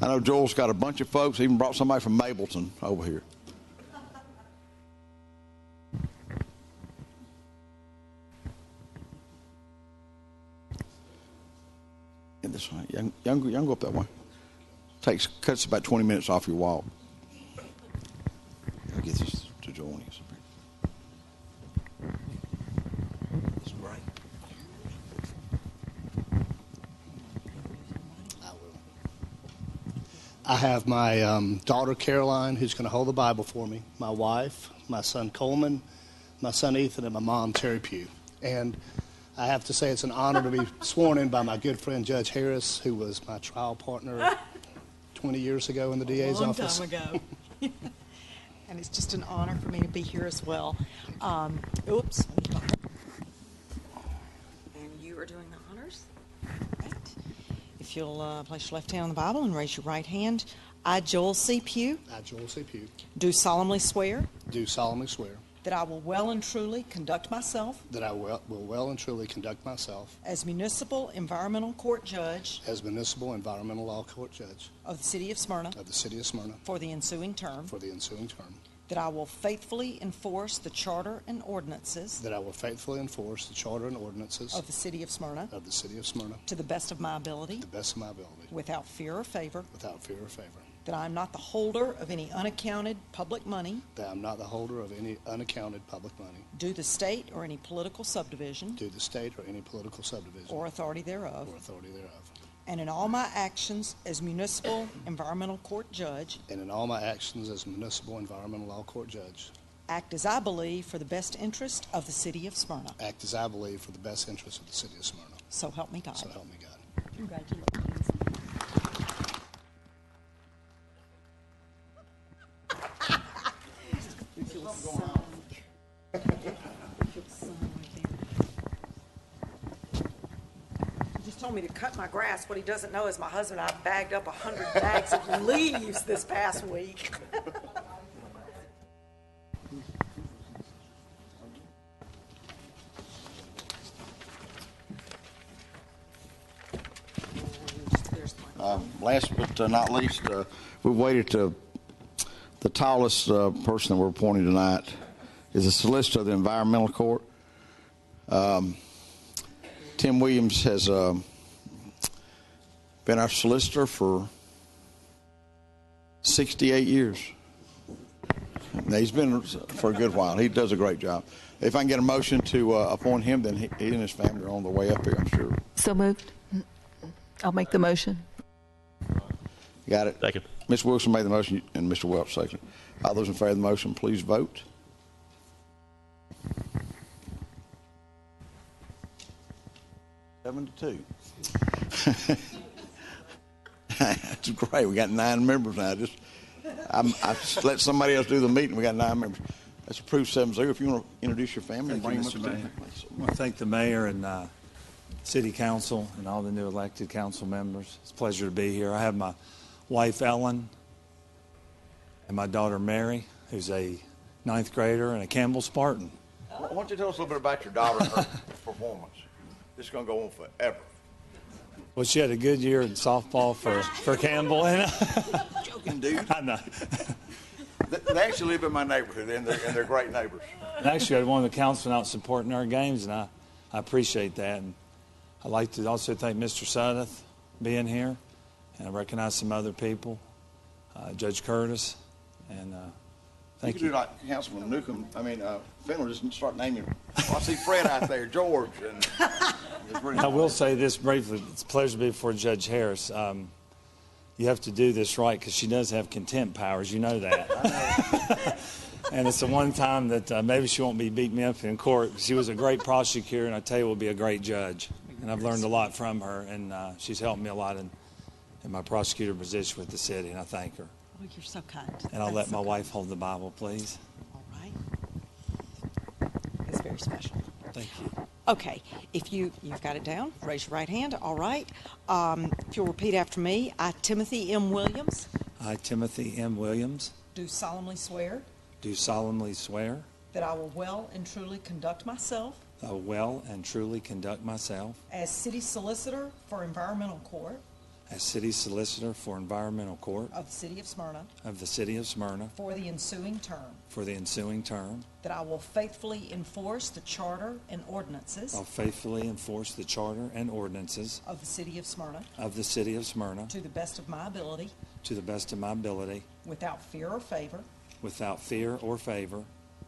I know Joel's got a bunch of folks, even brought somebody from Mableton over here. And this one, young go up that way. Cuts about 20 minutes off your walk. I'll get this to Joel when he gets up here. That's great. I have my daughter Caroline, who's going to hold the Bible for me, my wife, my son Coleman, my son Ethan, and my mom Terry Pugh. And I have to say it's an honor to be sworn in by my good friend Judge Harris, who was my trial partner 20 years ago in the DA's office. A long time ago. And it's just an honor for me to be here as well. Oops. And you are doing the honors. Right. If you'll place your left hand on the Bible and raise your right hand. I, Joel C. Pugh. I, Joel C. Pugh. Do solemnly swear. Do solemnly swear. That I will well and truly conduct myself. That I will well and truly conduct myself. As municipal environmental court judge. As municipal environmental law court judge. Of the city of Smyrna. Of the city of Smyrna. For the ensuing term. For the ensuing term. That I will faithfully enforce the charter and ordinances. That I will faithfully enforce the charter and ordinances. Of the city of Smyrna. Of the city of Smyrna. To the best of my ability. To the best of my ability. Without fear or favor. Without fear or favor. That I am not the holder of any unaccounted public money. That I am not the holder of any unaccounted public money. Due the state or any political subdivision. Due the state or any political subdivision. Or authority thereof. Or authority thereof. And in all my actions as municipal environmental court judge. And in all my actions as municipal environmental law court judge. Act as I believe for the best interest of the city of Smyrna. Act as I believe for the best interest of the city of Smyrna. So help me God. So help me God. Congratulations. He just told me to cut my grass. What he doesn't know is my husband and I bagged up 100 bags of leaves this past week. Last but not least, we've waited to the tallest person that we're appointing tonight is the solicitor of the environmental court. Tim Williams has been our solicitor for 68 years. Now, he's been for a good while. He does a great job. If I can get a motion to appoint him, then he and his family are on the way up here, I'm sure. So moved. I'll make the motion. Got it. Second. Ms. Wilson made the motion and Mr. Welch seconded. All those in favor of the motion, please vote. Seven to 2. That's great. We got 9 members now. I just let somebody else do the meeting. We got 9 members. That's approved 7-0. If you want to introduce your family and bring them up to the I want to thank the mayor and city council and all the new elected council members. It's a pleasure to be here. I have my wife Ellen and my daughter Mary, who's a 9th grader and a Campbell Spartan. Why don't you tell us a little bit about your daughter and her performance? This is going to go on forever. Well, she had a good year in softball for Campbell. And joking, dude. I know. They actually live in my neighborhood, and they're great neighbors. And actually, I had one of the councilmen out supporting our games, and I appreciate that. And I'd like to also thank Mr. Suddeth being here, and I recognize some other people, Judge Curtis, and thank you. You could do like Councilman Newcomb, Finland, just start naming them. I see Fred out there, George, and I will say this briefly. It's a pleasure to be before Judge Harris. You have to do this right because she does have contempt powers. You know that. And it's the one time that maybe she won't be beating me up in court. She was a great prosecutor, and I tell you, will be a great judge. And I've learned a lot from her, and she's helped me a lot in my prosecutor position with the city, and I thank her. Oh, you're so kind. And I'll let my wife hold the Bible, please. All right. It's very special. Thank you. Okay, if you've got it down, raise your right hand. All right. If you'll repeat after me, I, Timothy M. Williams. I, Timothy M. Williams. Do solemnly swear. Do solemnly swear. That I will well and truly conduct myself. well and truly conduct myself as City Solicitor for Environmental Court as City Solicitor for Environmental Court of the City of Smyrna of the City of Smyrna for the ensuing term, for the ensuing term. that I will faithfully enforce the Charter and ordinances I'll faithfully enforce the Charter and ordinances of the City of Smyrna of the City of Smyrna to the best of my ability, to the best of my ability, without fear or favor, without fear or favor,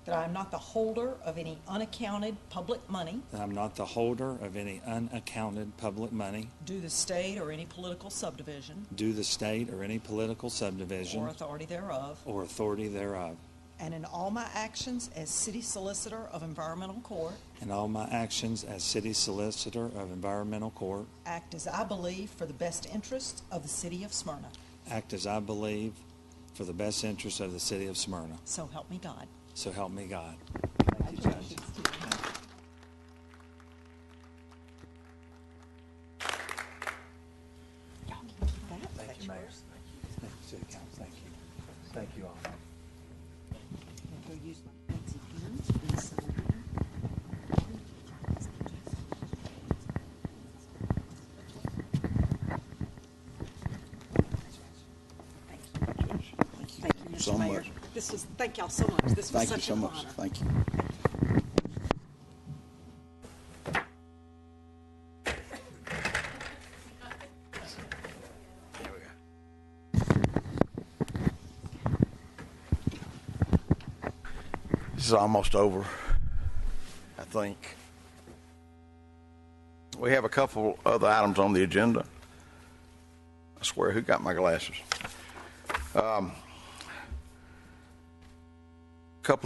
that I am not the holder of any unaccounted public money that I'm not the holder of any unaccounted public money due the state or any political subdivision due the state or any political subdivision or authority thereof, or authority thereof. and in all my actions as City Solicitor of Environmental Court, In all my actions as City Solicitor of Environmental Court, act as I believe for the best interest of the City of Smyrna. act as I believe for the best interest of the City of Smyrna. So help me God. So help me God. Thank you, Judge. Thank you, Mayor. Thank you, City Council. Thank you. Thank you all. Thank you, Mr. so Mayor. much. Thank y'all so much. This was Thank you such so an much. honor. Thank you. This is almost over, I think. We have a couple other items on the agenda. I swear, who got my glasses?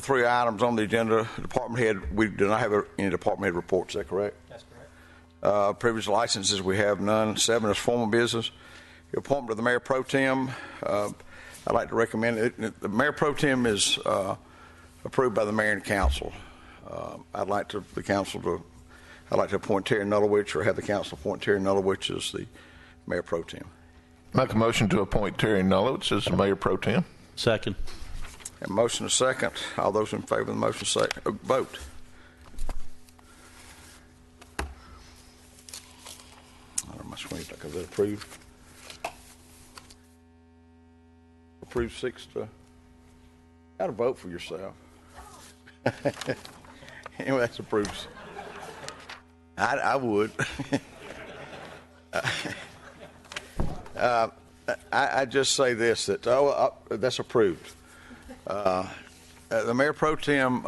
Three items on the agenda. Department head, we do not have any department head reports. Is that correct? That's correct. Previous licenses, we have none. 7 is formal business. The appointment of the mayor pro tem. I'd like to recommend it. The mayor pro tem is approved by the mayor and council. I'd like to appoint Terry Nullowich, or have the council appoint Terry Nullowich as the mayor pro tem. Make a motion to appoint Terry Nullowich as the mayor pro tem. Second. A motion and a second. All those in favor of the motion say vote. I don't know my screen. Is it approved? Approved 6 to. Got to vote for yourself. Anyway, that's approved. I would. I just say this, that that's approved. The mayor pro tem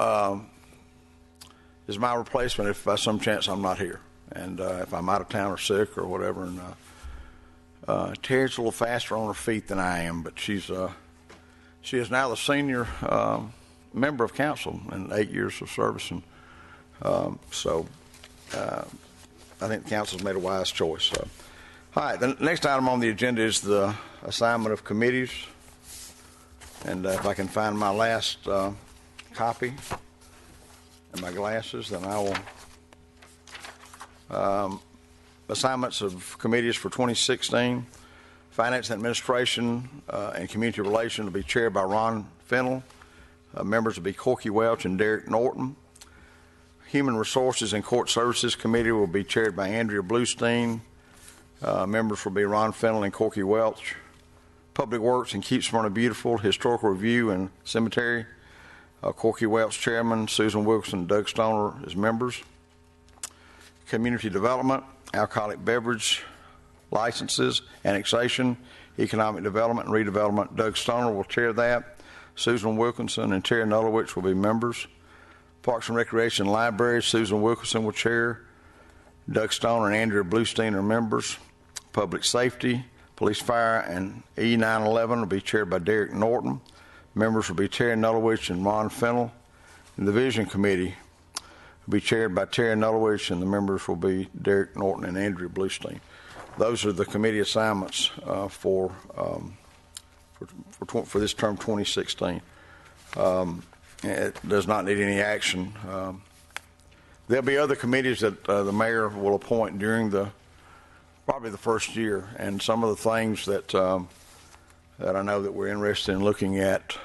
is my replacement if by some chance I'm not here, and if I'm out of town or sick or whatever. And Terry's a little faster on her feet than I am, but she is now the senior member of council in 8 years of service, and so I think the council's made a wise choice. So. All right, the next item on the agenda is the assignment of committees. And if I can find my last copy and my glasses, then I will. Assignments of committees for 2016. Finance and Administration and Community Relations will be chaired by Ron Fennell. Members will be Corky Welch and Derek Norton. Human Resources and Court Services Committee will be chaired by Andrea Bluestein. Members will be Ron Fennell and Corky Welch. Public Works and Keep Smyrna Beautiful, Historical Review and Cemetery, Corky Welch Chairman, Susan Wilkerson, Doug Stoner as members. Community Development, Alcoholic Beverage Licenses, Annexation, Economic Development and Redevelopment, Doug Stoner will chair that. Susan Wilkinson and Terry Nullowich will be members. Parks and Recreation Library, Susan Wilkinson will chair. Doug Stoner and Andrea Bluestein are members. Public Safety, Police, Fire, and E911 will be chaired by Derek Norton. Members will be Terry Nullowich and Ron Fennell. And the Vision Committee will be chaired by Terry Nullowich, and the members will be Derek Norton and Andrea Bluestein. Those are the committee assignments for this term 2016. It does not need any action. There'll be other committees that the mayor will appoint during probably the first year, and some of the things that I know that we're interested in looking at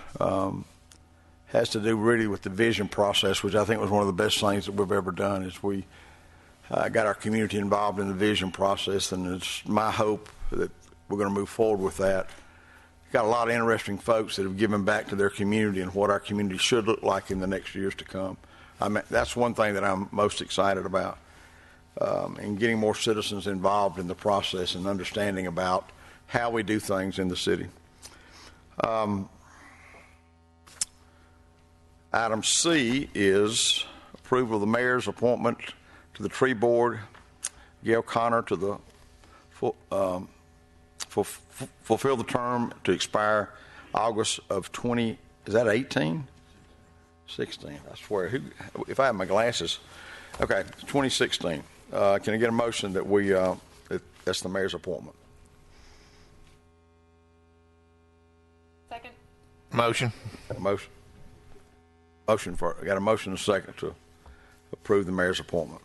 has to do really with the vision process, which I think was one of the best things that we've ever done. Is we got our community involved in the vision process, and it's my hope that we're going to move forward with that. Got a lot of interesting folks that have given back to their community and what our community should look like in the next years to come. I mean, that's one thing that I'm most excited about, and getting more citizens involved in the process and understanding about how we do things in the city. Item C is approval of the mayor's appointment to the tree board. Gail Connor to the fulfill the term to expire August of 20. Is that 18? 16. I swear. If I have my glasses. Okay, 2016. Can I get a motion that we that's the mayor's appointment? Second. Motion. Motion for. I got a motion and a second to approve the mayor's appointment.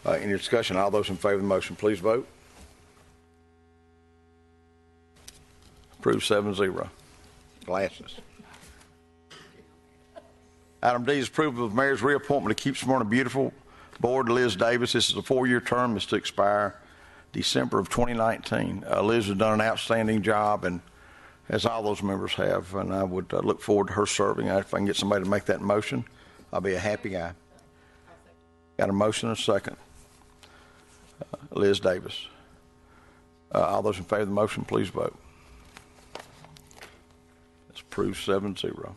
Any discussion? All those in favor of the motion, please vote. Approved 7-0. Glasses. Item D is approval of the mayor's reappointment to Keep Smyrna Beautiful Board. Liz Davis. This is a 4-year term. It's to expire December of 2019. Liz has done an outstanding job, and as all those members have, and I would look forward to her serving. If I can get somebody to make that motion, I'll be a happy guy. Got a motion and a second. Liz Davis. All those in favor of the motion, please vote. It's approved 7-0.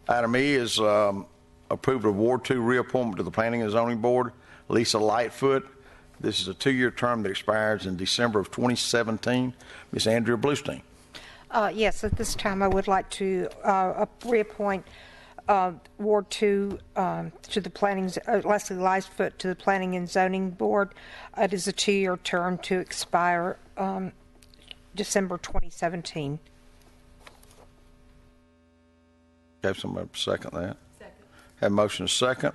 Item E is approval of Ward 2 reappointment to the Planning and Zoning Board. Lisa Lightfoot. This is a 2-year term that expires in December of 2017. Ms. Andrea Bluestein. Yes, at this time I would like to reappoint Ward 2 to the Planning, Leslie Lightfoot to the Planning and Zoning Board. It is a 2-year term to expire December 2017. Have somebody second that? Second. Have motion and second.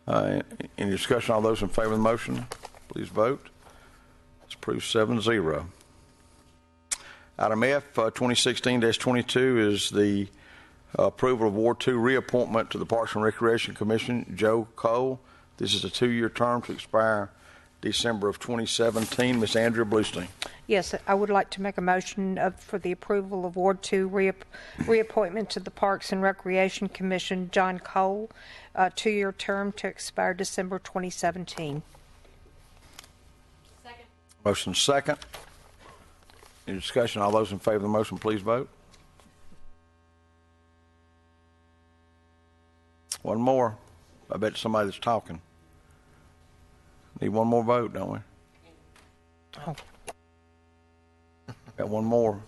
Any discussion? All those in favor of the motion, please vote. It's approved 7-0. Item F, 2016-22 is the approval of Ward 2 reappointment to the Parks and Recreation Commission, Joe Cole. This is a 2-year term to expire December of 2017. Ms. Andrea Bluestein. Yes, I would like to make a motion for the approval of Ward 2 reappointment to the Parks and Recreation Commission, John Cole, a 2-year term to expire December 2017. Second. Motion second. Any discussion? All those in favor of the motion, please vote. One more. I bet somebody that's talking. Need one more vote, don't we? Oh. Got one more.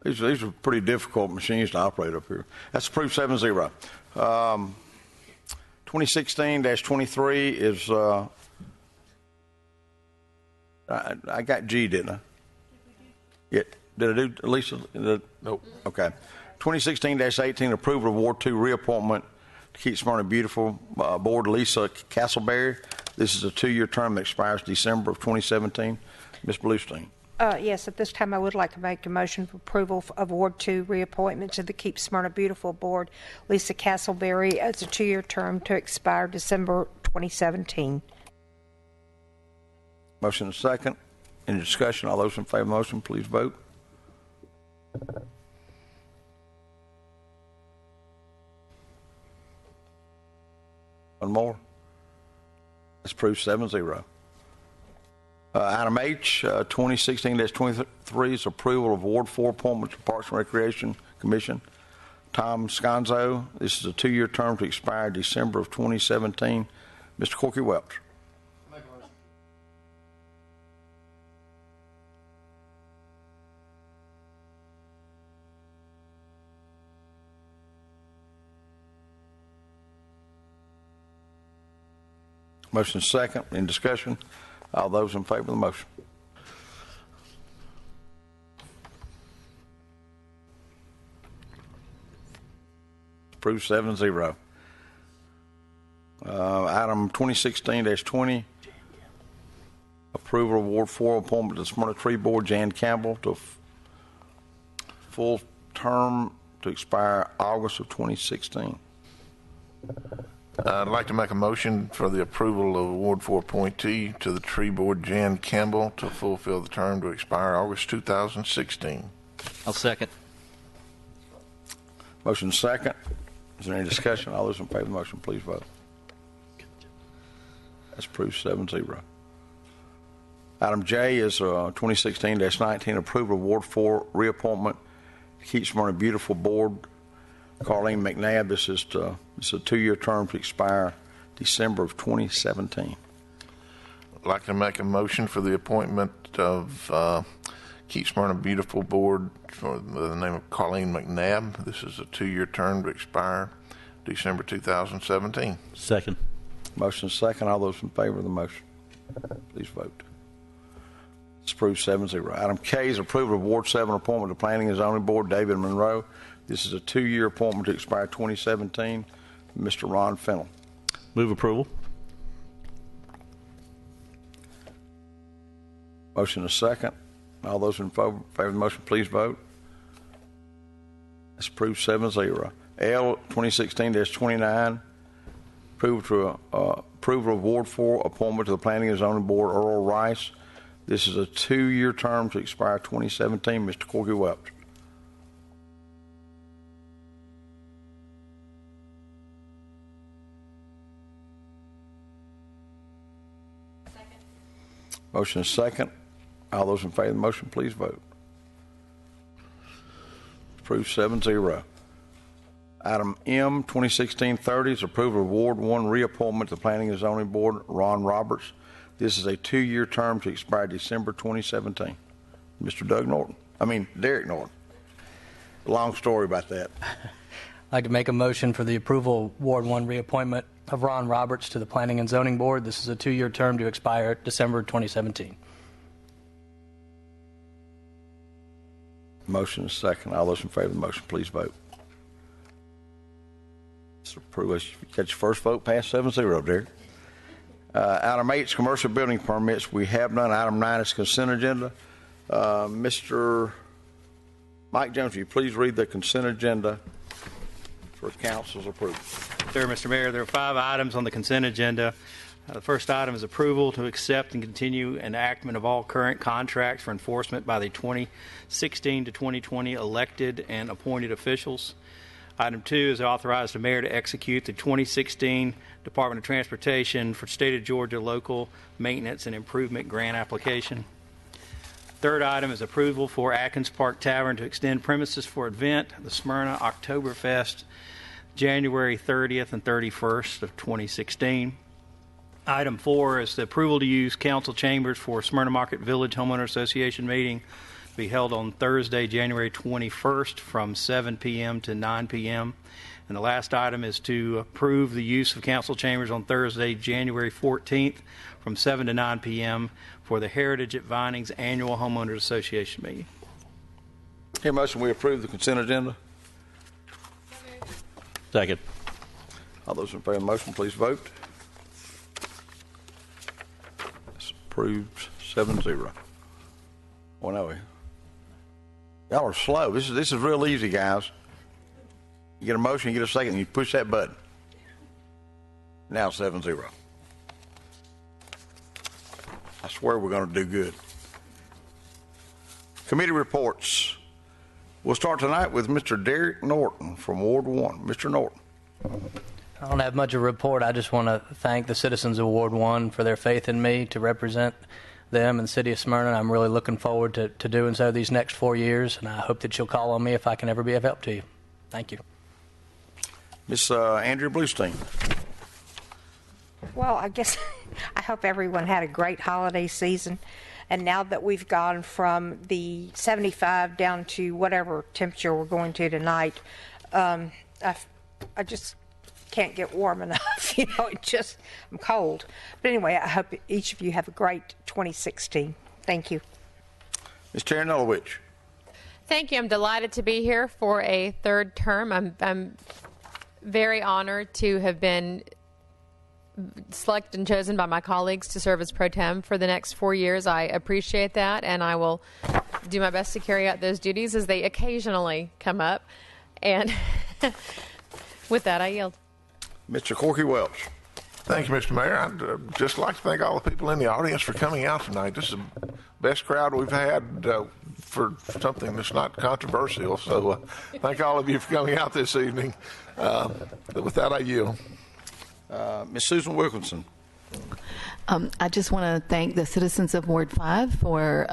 These are pretty difficult machines to operate up here. That's approved 7-0. 2016-23 is, I got G, didn't I? Yeah. Did I do Lisa? Nope. Okay. 2016-18 approval of Ward 2 reappointment to Keep Smyrna Beautiful Board, Lisa Castleberry. This is a 2-year term that expires December of 2017. Ms. Bluestein. Yes, at this time I would like to make a motion for approval of Ward 2 reappointment to the Keep Smyrna Beautiful Board, Lisa Castleberry, as a 2-year term to expire December 2017. Motion and second. Any discussion? All those in favor of the motion, please vote. One more. It's approved 7-0. Item H, 2016-23 is approval of Ward 4 appointment to Parks and Recreation Commission. Tom Sconzo. This is a 2-year term to expire December of 2017. Mr. Corky Welch. Motion second. In discussion? All those in favor of the motion? Approved 7-0. Item 2016-20, approval of Ward 4 appointment to the Smyrna Tree Board, Jan Campbell, to full term to expire August of 2016. I'd like to make a motion for the approval of Award 4 appointee to the Tree Board, Jan Campbell, to fulfill the term to expire August 2016. I'll second. Motion second. Is there any discussion? All those in favor of the motion, please vote. That's approved 7-0. Item J is 2016-19 approval of Ward 4 reappointment to Keep Smyrna Beautiful Board. Carlene McNabb, this is a 2-year term to expire December of 2017. I'd like to make a motion for the appointment of Keep Smyrna Beautiful Board for the name of Carlene McNabb. This is a 2-year term to expire December 2017. Second. Motion second. All those in favor of the motion, please vote. It's approved 7-0. Item K is approval of Ward 7 appointment to Planning and Zoning Board, David Monroe. This is a 2-year appointment to expire 2017. Mr. Ron Fennell. Move approval. Motion is second. All those in favor of the motion, please vote. It's approved 7-0. L 2016-29, approval of Ward 4 appointment to the Planning and Zoning Board, Earl Rice. This is a 2-year term to expire 2017. Mr. Corky Welch. Motion is second. All those in favor of the motion, please vote. Approved 7-0. Item M, 2016-30 is approval of Ward 1 reappointment to the Planning and Zoning Board, Ron Roberts. This is a 2-year term to expire December 2017. Mr. Derek Norton. Long story about that. I'd like to make a motion for the approval of Ward 1 reappointment of Ron Roberts to the Planning and Zoning Board. This is a 2-year term to expire December 2017. Motion is second. All those in favor of the motion, please vote. It's approved. You got your first vote, passed 7-0, Derek. Item 8 is commercial building permits. We have none. Item 9 is consent agenda. Mr. Mike Jones, will you please read the consent agenda for council's approval? Sir, Mr. Mayor, there are 5 items on the consent agenda. The first item is approval to accept and continue enactment of all current contracts for enforcement by the 2016 to 2020 elected and appointed officials. Item 2 is authorize the mayor to execute the 2016 Department of Transportation for State of Georgia Local Maintenance and Improvement Grant application. Third item is approval for Atkins Park Tavern to extend premises for event, the Smyrna Oktoberfest, January 30th and 31st of 2016. Item 4 is the approval to use council chambers for Smyrna Market Village Homeowner Association meeting to be held on Thursday, January 21st from 7 p.m. to 9 p.m. And the last item is to approve the use of council chambers on Thursday, January 14th from 7 to 9 p.m. for the Heritage at Vinings Annual Homeowners Association meeting. Here, motion we approve the consent agenda. Second. All those in favor of the motion, please vote. It's approved 7-0. Oh, no. Y'all are slow. This is real easy, guys. You get a motion, you get a second, and you push that button. Now 7-0. I swear we're going to do good. Committee reports. We'll start tonight with Mr. Derek Norton from Ward 1. Mr. Norton. I don't have much of a report. I just want to thank the citizens of Ward 1 for their faith in me to represent them and the city of Smyrna. I'm really looking forward to doing so these next 4 years, and I hope that you'll call on me if I can ever be of help to you. Thank you. Miss Andrea Bluestein. Well, I guess I hope everyone had a great holiday season. And now that we've gone from the 75 down to whatever temperature we're going to tonight, I just can't get warm enough. I'm cold. But anyway, I hope each of you have a great 2016. Thank you. Ms. Terranelowicz. Thank you. I'm delighted to be here for a third term. I'm very honored to have been selected and chosen by my colleagues to serve as pro tem for the next 4 years. I appreciate that, and I will do my best to carry out those duties as they occasionally come up. And with that, I yield. Mr. Corky Welch. Thank you, Mr. Mayor. I'd just like to thank all the people in the audience for coming out tonight. This is the best crowd we've had for something that's not controversial. So thank all of you for coming out this evening. With that, I yield. Ms. Susan Wilkinson. I just want to thank the citizens of Ward 5 for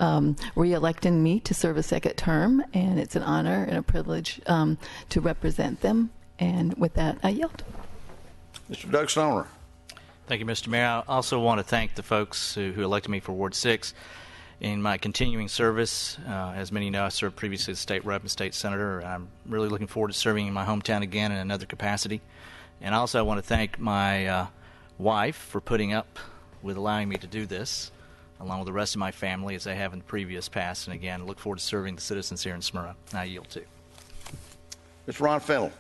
re-electing me to serve a second term, and it's an honor and a privilege to represent them. And with that, I yield. Mr. Doug Stoner. Thank you, Mr. Mayor. I also want to thank the folks who elected me for Ward 6. In my continuing service, as many know, I served previously as state rep and state senator. I'm really looking forward to serving in my hometown again in another capacity. And also I want to thank my wife for putting up with allowing me to do this, along with the rest of my family, as I have in the previous past. And again, look forward to serving the citizens here in Smyrna. I yield too. Mr. Ron Fennell.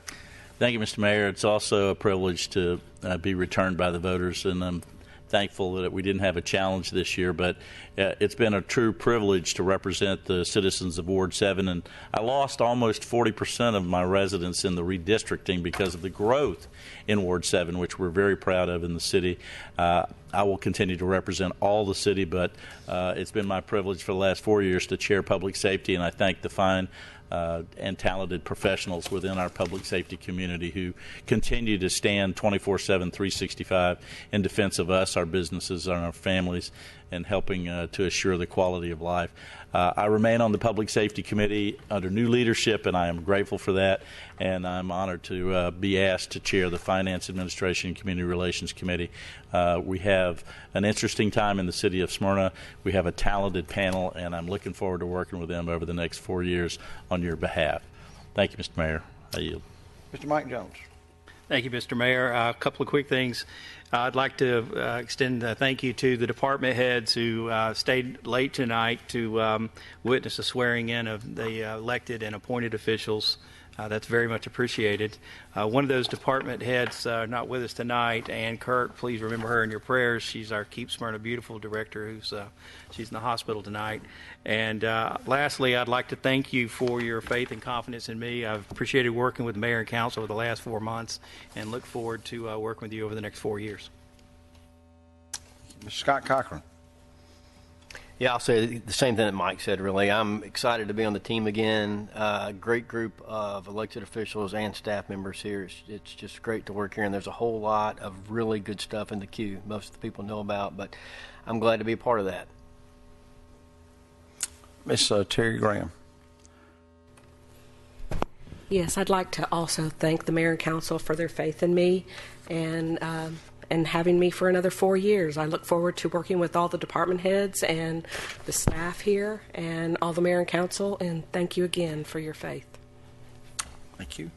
Thank you, Mr. Mayor. It's also a privilege to be returned by the voters, and I'm thankful that we didn't have a challenge this year, but it's been a true privilege to represent the citizens of Ward 7, and I lost almost 40% of my residents in the redistricting because of the growth in Ward 7, which we're very proud of in the city. I will continue to represent all the city, but it's been my privilege for the last 4 years to chair public safety, and I thank the fine and talented professionals within our public safety community who continue to stand 24/7, 365 in defense of us, our businesses, and our families, and helping to assure the quality of life. I remain on the Public Safety Committee under new leadership, and I am grateful for that. And I'm honored to be asked to chair the Finance Administration and Community Relations Committee. We have an interesting time in the city of Smyrna. We have a talented panel, and I'm looking forward to working with them over the next 4 years on your behalf. Thank you, Mr. Mayor. I yield. Mr. Mike Jones. Thank you, Mr. Mayor. A couple of quick things. I'd like to extend a thank you to the department heads who stayed late tonight to witness the swearing in of the elected and appointed officials. That's very much appreciated. One of those department heads not with us tonight, Ann Kirk. Please remember her in your prayers. She's our Keep Smyrna Beautiful director. She's in the hospital tonight. And lastly, I'd like to thank you for your faith and confidence in me. I've appreciated working with the mayor and council over the last 4 months, and look forward to working with you over the next 4 years. Mr. Scott Cochran. Yeah, I'll say the same thing that Mike said, really. I'm excited to be on the team again. A great group of elected officials and staff members here. It's just great to work here, and there's a whole lot of really good stuff in the queue most of the people know about, but I'm glad to be a part of that. Miss Terry Graham. Yes, I'd like to also thank the mayor and council for their faith in me and having me for another 4 years. I look forward to working with all the department heads and the staff here and all the mayor and council, and thank you again for your faith. Thank you.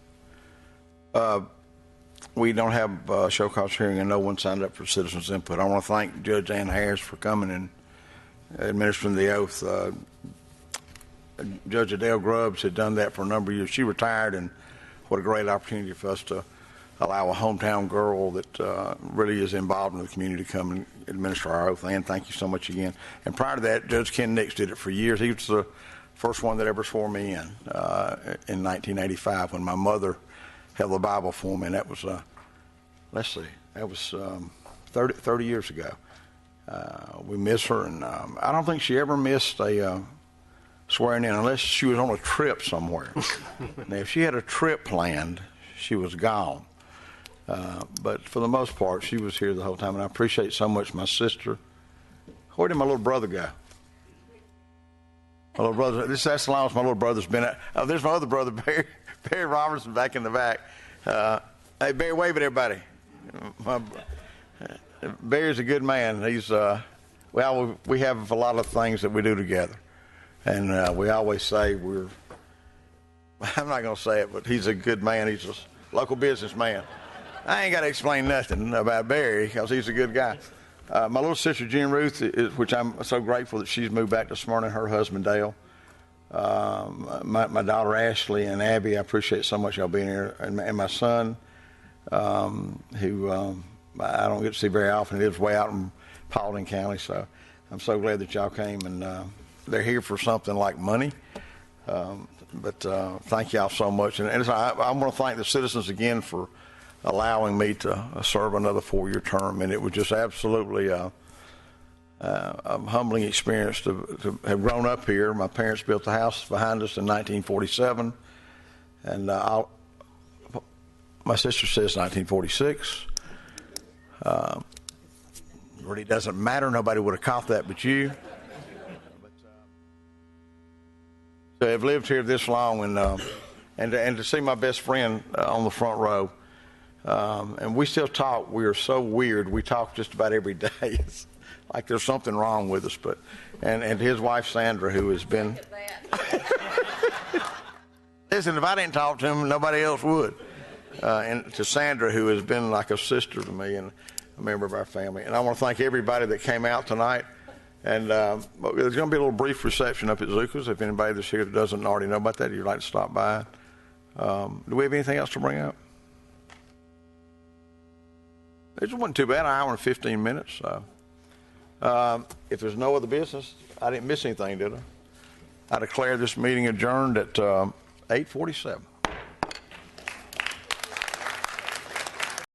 We don't have a show cause hearing, and no one signed up for citizens' input. I want to thank Judge Ann Harris for coming and administering the oath. Judge Adele Grubbs had done that for a number of years. She retired, and what a great opportunity for us to allow a hometown girl that really is involved in the community to come and administer our oath. And thank you so much again. And prior to that, Judge Ken Nix did it for years. He was the first one that ever swore me in 1985 when my mother held the Bible for me. And that was, let's see, that was 30 years ago. We miss her, and I don't think she ever missed a swearing in unless she was on a trip somewhere. Now, if she had a trip planned, she was gone. But for the most part, she was here the whole time, and I appreciate so much my sister. Where did my little brother go? My little brother. That's the longest my little brother's been at. Oh, there's my other brother, Barry Robertson, back in the back. Hey, Barry, wave at everybody. Barry's a good man. He's we have a lot of things that we do together, and we always say we're. I'm not going to say it, but he's a good man. He's a local businessman. I ain't got to explain nothing about Barry because he's a good guy. My little sister, Jean Ruth, which I'm so grateful that she's moved back to Smyrna, and her husband, Dale. My daughter, Ashley, and Abby, I appreciate so much y'all being here. And my son, who I don't get to see very often, lives way out in Paulding County. So I'm so glad that y'all came, and they're here for something like money. thank y'all so much. And I want to thank the citizens again for allowing me to serve another 4-year term. And it was just absolutely a humbling experience to have grown up here. My parents built the house behind us in 1947. And my sister says 1946. Really doesn't matter. Nobody would have caught that but you. So I've lived here this long, and to see my best friend on the front row, and we still talk. We are so weird. We talk just about every day. It's like there's something wrong with us. And his wife Sandra, who has been. Listen, if I didn't talk to him, nobody else would. And to Sandra, who has been like a sister to me and a member of our family. And I want to thank everybody that came out tonight. And there's going to be a little brief reception up at Zuka's. If anybody that's here that doesn't already know about that, you'd like to stop by. Do we have anything else to bring up? It wasn't too bad, an hour and 15 minutes. So. If there's no other business, I didn't miss anything, did I? I declare this meeting adjourned at 8:47.